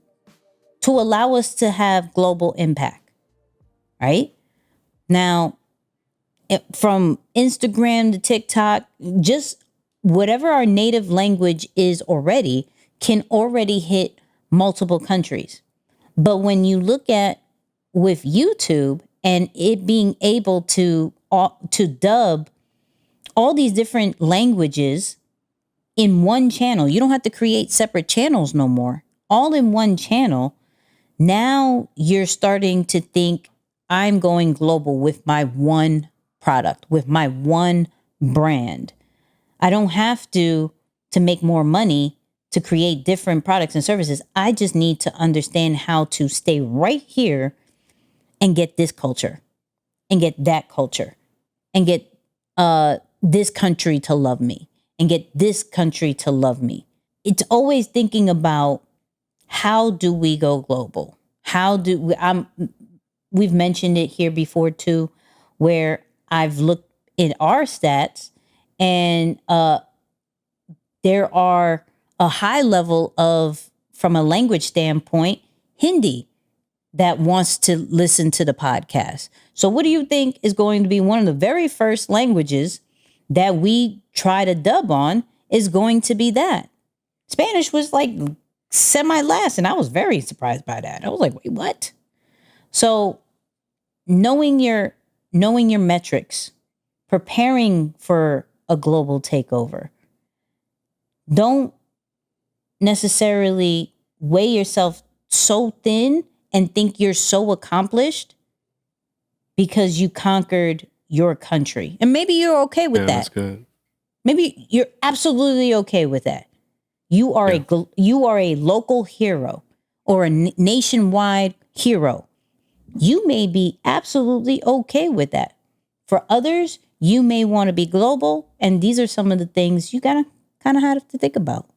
to allow us to have global impact, right? Now, from Instagram to TikTok, just whatever our native language is already can already hit multiple countries. But when you look at with YouTube and it being able to dub all these different languages in one channel, you don't have to create separate channels no more. All in one channel. Now you're starting to think, I'm going global with my one product, with my one brand. I don't have to make more money to create different products and services. I just need to understand how to stay right here and get this culture and get that culture and get this country to love me and get this country to love me. It's always thinking about, how do we go global? how do we, we've mentioned it here before too, where I've looked in our stats and there are a high level of, from a language standpoint, Hindi that wants to listen to the podcast. So what do you think is going to be one of the very first languages that we try to dub on is going to be that? Spanish was like semi-last, and I was very surprised by that. I was like, wait, what? So knowing your metrics, preparing for a global takeover, don't necessarily weigh yourself so thin and think you're so accomplished because you conquered your country. And maybe you're okay with that. That's good. Maybe you're absolutely okay with that. You are a local hero or a nationwide hero. You may be absolutely okay with that. For others, you may want to be global, and these are some of the things you gotta kind of have to think about.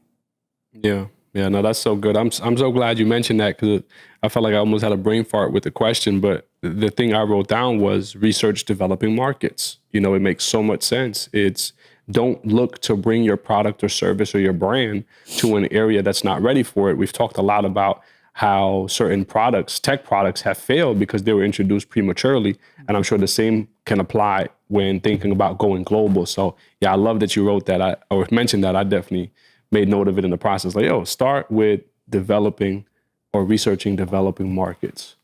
Yeah. Yeah, no, that's so good. I'm so glad you mentioned that, because I felt like I almost had a brain fart with the question. But the thing I wrote down was research developing markets. You know, it makes so much sense. It's don't look to bring your product or service or your brand to an area that's not ready for it. We've talked a lot about how certain products, tech products, have failed because they were introduced prematurely. And I'm sure the same can apply when thinking about going global. So yeah, I love that you wrote that. Or mentioned that. I definitely made note of it in the process. Like, start with developing or researching developing markets.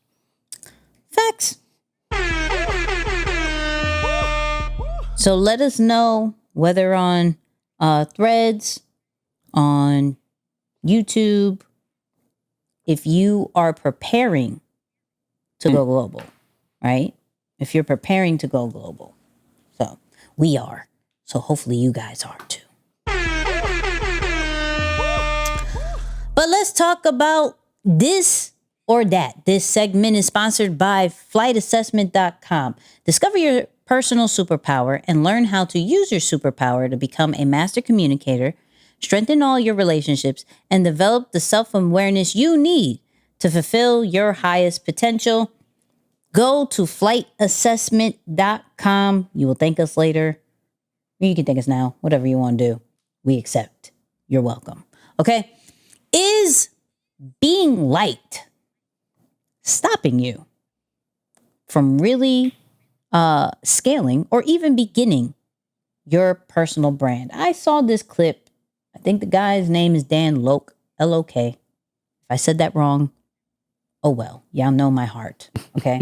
Facts. So let us know whether on Threads, on YouTube, if you are preparing to go global, right? If you're preparing to go global. So we are. So hopefully you guys are too. But let's talk about this or that. This segment is sponsored by flightassessment.com. Discover your personal superpower and learn how to use your superpower to become a master communicator, strengthen all your relationships, and develop the self-awareness you need to fulfill your highest potential. Go to flightassessment.com. You will thank us later. You can thank us now, whatever you want to do. We accept. You're welcome. Okay. Is being liked stopping you from really scaling or even beginning your personal brand? I saw this clip. I think the guy's name is Dan Lok, L-O-K. If I said that wrong, oh well, y'all know my heart, okay?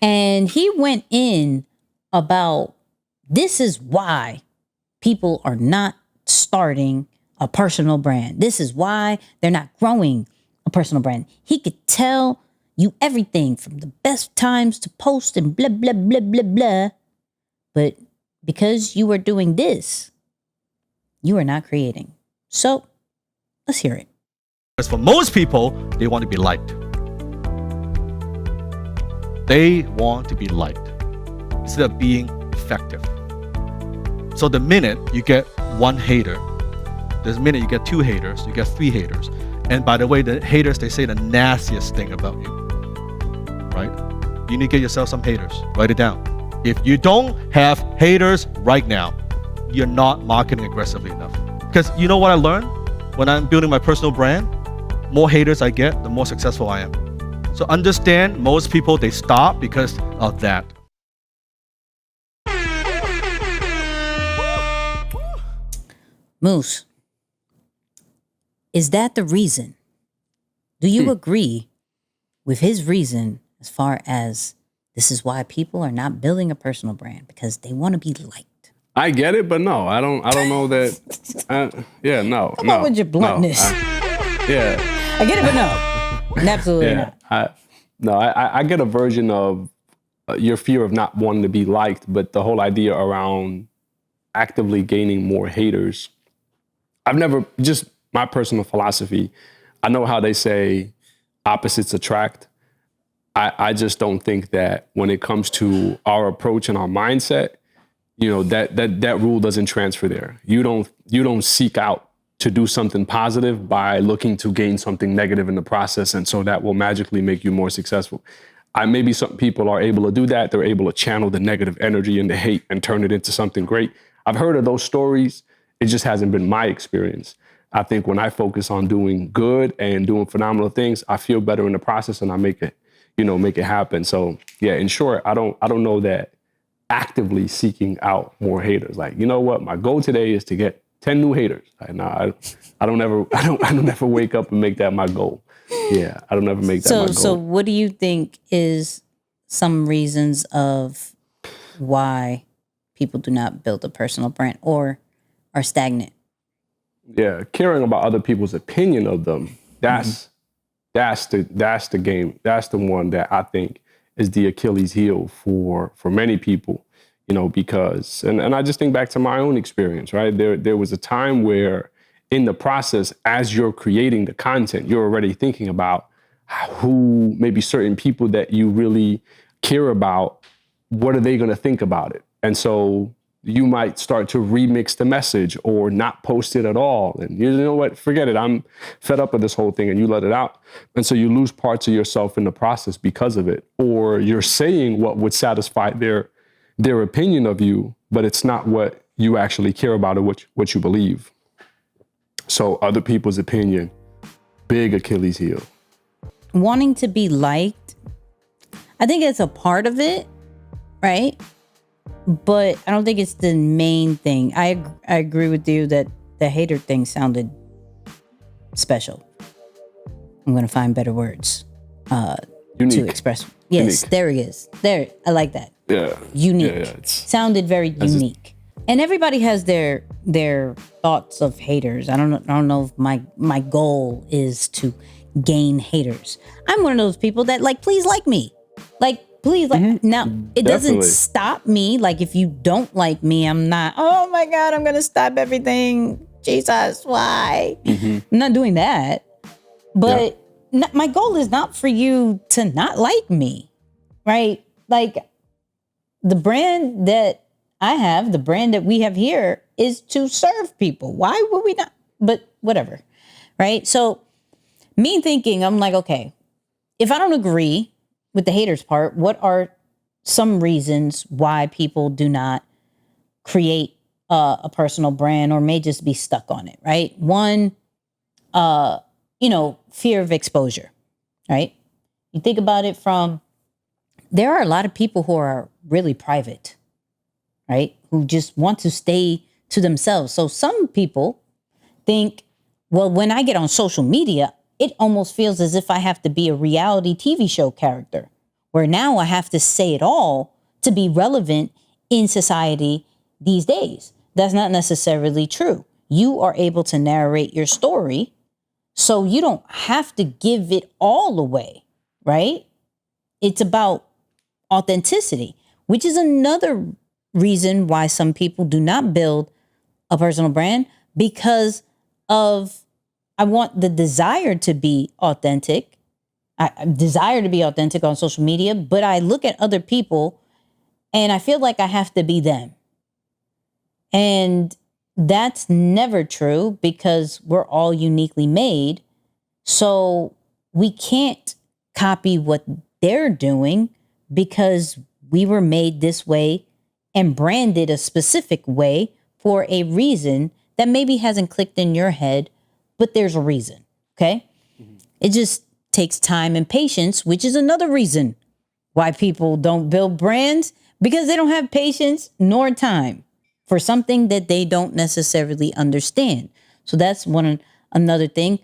And he went in about this is why people are not starting a personal brand. This is why they're not growing a personal brand. He could tell you everything from the best times to post and blah, blah, blah, blah, blah. But because you are doing this, you are not creating. So let's hear it. Because for most people, they want to be liked. They want to be liked instead of being effective. So the minute you get one hater, the minute you get two haters, you get three haters. And by the way, the haters, they say the nastiest thing about you, right? You need to get yourself some haters. Write it down. If you don't have haters right now, you're not marketing aggressively enough. Because you know what I learned when I'm building my personal brand? More haters I get, the more successful I am. So understand, most people, they stop because of that. Moose, is that the reason? Do you agree with his reason as far as this is why people are not building a personal brand because they want to be liked? I get it, but no, I don't know that. No. Come on with your bluntness. I get it, but no. Absolutely not. I get a version of your fear of not wanting to be liked, but the whole idea around actively gaining more haters. I've never, just my personal philosophy, I know how they say opposites attract. I just don't think that when it comes to our approach and our mindset, you know, that rule doesn't transfer there. You don't seek out to do something positive by looking to gain something negative in the process. And so that will magically make you more successful. Maybe some people are able to do that. They're able to channel the negative energy and the hate and turn it into something great. I've heard of those stories. It just hasn't been my experience. I think when I focus on doing good and doing phenomenal things, I feel better in the process and I make it happen. So yeah, in short, I don't know that actively seeking out more haters. Like, you know what? My goal today is to get 10 new haters. Like, nah, I don't ever wake up and make that my goal. Yeah, I don't ever make that my goal. So what do you think is some reasons of why people do not build a personal brand or are stagnant? Yeah, caring about other people's opinion of them. That's the game. That's the one that I think is the Achilles heel for many people, you know, because, and I just think back to my own experience, right? There was a time where in the process, as you're creating the content, you're already thinking about who, maybe certain people that you really care about, what are they going to think about it? And so you might start to remix the message or not post it at all. And you know what, forget it. I'm fed up with this whole thing, and you let it out. And so you lose parts of yourself in the process because of it. Or you're saying what would satisfy their opinion of you, but it's not what you actually care about or what you believe. So other people's opinion, big Achilles heel. Wanting to be liked, I think it's a part of it, right? But I don't think it's the main thing. I agree with you that the hater thing sounded special. I'm going to find better words to express. Yes, unique. There he is. There, I like that. Yeah. Unique. Yeah, sounded very unique. And everybody has their thoughts of haters. I don't know if my goal is to gain haters. I'm one of those people that please like me. Please, now it doesn't stop me. Like, if you don't like me, I'm not, oh my God, I'm going to stop everything. Jesus, why? I'm not doing that. But my goal is not for you to not like me, right? Like, the brand that I have, the brand that we have here is to serve people. Why would we not? But whatever, right? So me thinking, I'm like, okay, if I don't agree with the haters part, what are some reasons why people do not create a personal brand or may just be stuck on it, right? One, fear of exposure, right? You think about it there are a lot of people who are really private, right? Who just want to stay to themselves. So some people think, well, when I get on social media, it almost feels as if I have to be a reality TV show character, where now I have to say it all to be relevant in society these days. That's not necessarily true. You are able to narrate your story, so you don't have to give it all away, right? It's about authenticity, which is another reason why some people do not build a personal brand, because of, I want the desire to be authentic. I desire to be authentic on social media, but I look at other people and I feel like I have to be them. And that's never true, because we're all uniquely made. So we can't copy what they're doing, because we were made this way and branded a specific way for a reason that maybe hasn't clicked in your head, but there's a reason, okay? It just takes time and patience, which is another reason why people don't build brands, because they don't have patience nor time for something that they don't necessarily understand. So that's another thing.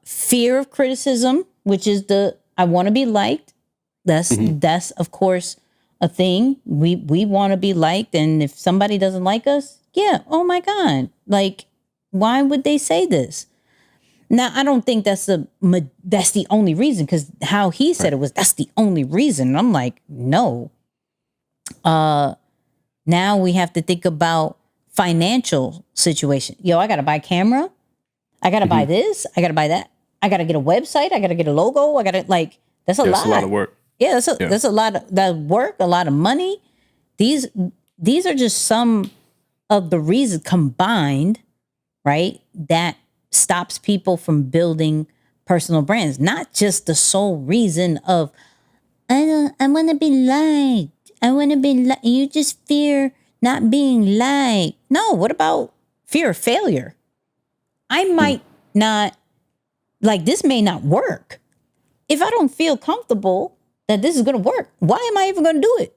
Fear of criticism, which is I want to be liked. That's of course a thing. We want to be liked, and if somebody doesn't like us, oh my God, why would they say this? Now, I don't think that's the only reason, because how he said it was, that's the only reason. And I'm like, no. Now we have to think about financial situation. I got to buy a camera. I got to buy this. I got to buy that. I got to get a website. I got to get a logo. I got to that's a lot. That's a lot of work. Yeah, that's a lot of that work, a lot of money. These are just some of the reasons combined, right, that stops people from building personal brands. Not just the sole reason of, I want to be liked. I want to be liked. You just fear not being liked. No, what about fear of failure? I might not, like, this may not work. If I don't feel comfortable that this is going to work, why am I even going to do it?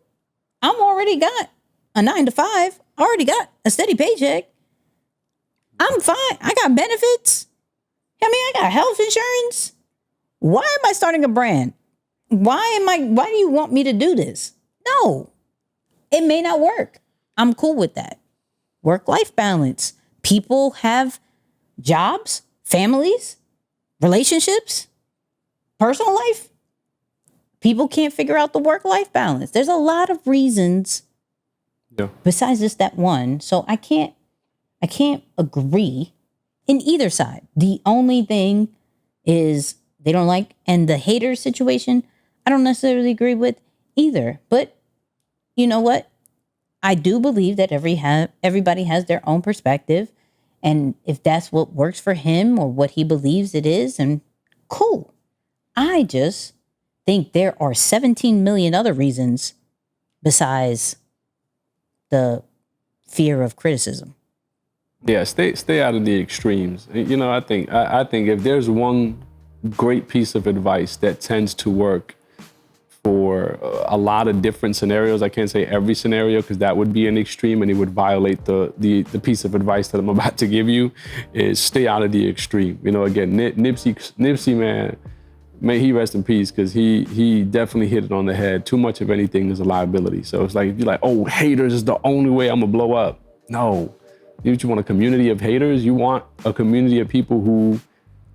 I'm already got a 9 to 5, already got a steady paycheck. I'm fine. I got benefits. I mean, I got health insurance. Why am I starting a brand? Why do you want me to do this? No, it may not work. I'm cool with that. Work-life balance. People have jobs, families, relationships, personal life. People can't figure out the work-life balance. There's a lot of reasons besides just that one. So I can't agree in either side. The only thing is they don't like, and the hater situation, I don't necessarily agree with either. But you know what? I do believe that everybody has their own perspective. And if that's what works for him or what he believes it is, and cool. I just think there are 17 million other reasons besides the fear of criticism. Yeah, stay out of the extremes. You know, I think if there's one great piece of advice that tends to work for a lot of different scenarios, I can't say every scenario because that would be an extreme and it would violate the piece of advice that I'm about to give you, is stay out of the extreme. You know, again, Nipsey, man, may he rest in peace, because he definitely hit it on the head. Too much of anything is a liability. So it's like, if you're like, oh, haters is the only way I'm gonna blow up. No. You want a community of haters? You want a community of people who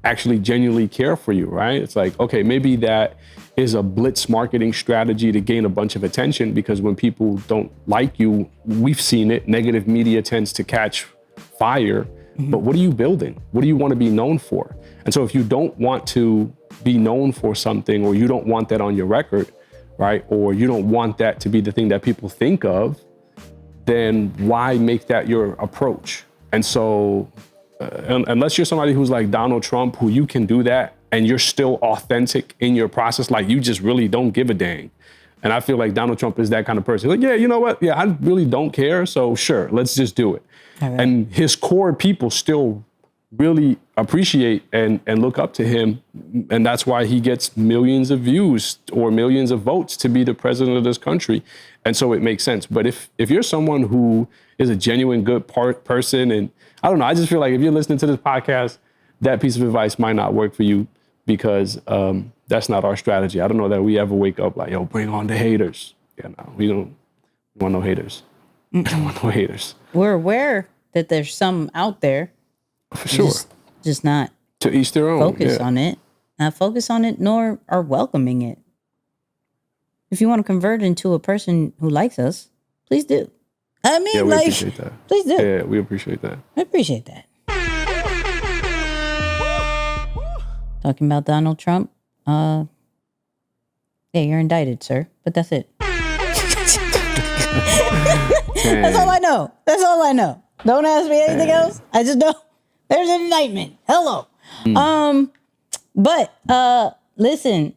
actually genuinely care for you, right? It's like, okay, maybe that is a blitz marketing strategy to gain a bunch of attention, because when people don't like you, we've seen it, negative media tends to catch fire. But what are you building? What do you want to be known for? And so if you don't want to be known for something, or you don't want that on your record, right? Or you don't want that to be the thing that people think of, then why make that your approach? And so unless you're somebody who's like Donald Trump, who you can do that and you're still authentic in your process, like you just really don't give a dang. And I feel like Donald Trump is that kind of person. Like, yeah, you know what? Yeah, I really don't care. So sure, let's just do it. Right. And his core people still really appreciate and look up to him. And that's why he gets millions of views or millions of votes to be the president of this country. And so it makes sense. But if you're someone who is a genuine good person, and I don't know, I just feel like if you're listening to this podcast, that piece of advice might not work for you, because that's not our strategy. I don't know that we ever wake up like, yo, bring on the haters. Yeah, no, we don't want no haters. I don't want no haters. We're aware that there's some out there. For sure. Just not to each their own. Focus on it. Not focus on it, nor are welcoming it. If you want to convert into a person who likes us, please do. I mean, yeah, we appreciate that. Please do. Yeah, we appreciate that. I appreciate that. Talking about Donald Trump. Yeah, you're indicted, sir. But that's it. That's all I know. That's all I know. Don't ask me anything else. I just know there's an indictment. Hello. But listen,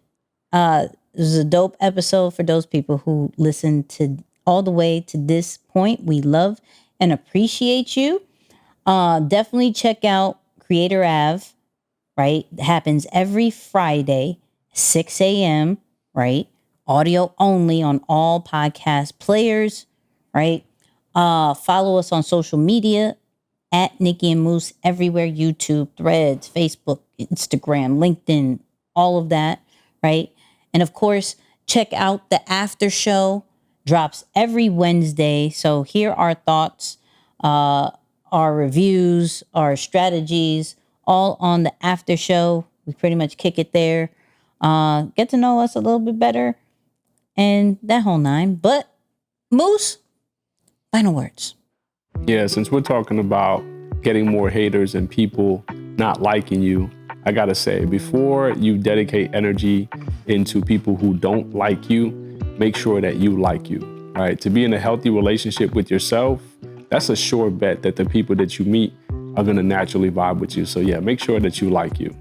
this is a dope episode for those people who listen to all the way to this point. We love and appreciate you. Definitely check out Creator Ave, right? It happens every Friday, 6 a.m., right? Audio only on all podcast players, right? Follow us on social media at Nicky and Moose everywhere: YouTube, Threads, Facebook, Instagram, LinkedIn, all of that, right? And of course, check out the after show. Drops every Wednesday. So here are our thoughts, our reviews, our strategies, all on the after show. We pretty much kick it there. Get to know us a little bit better and that whole nine. But Moose, final words. Yeah, since we're talking about getting more haters and people not liking you, I gotta say, before you dedicate energy into people who don't like you, make sure that you like you, right? To be in a healthy relationship with yourself, that's a sure bet that the people that you meet are gonna naturally vibe with you. So yeah, make sure that you like you.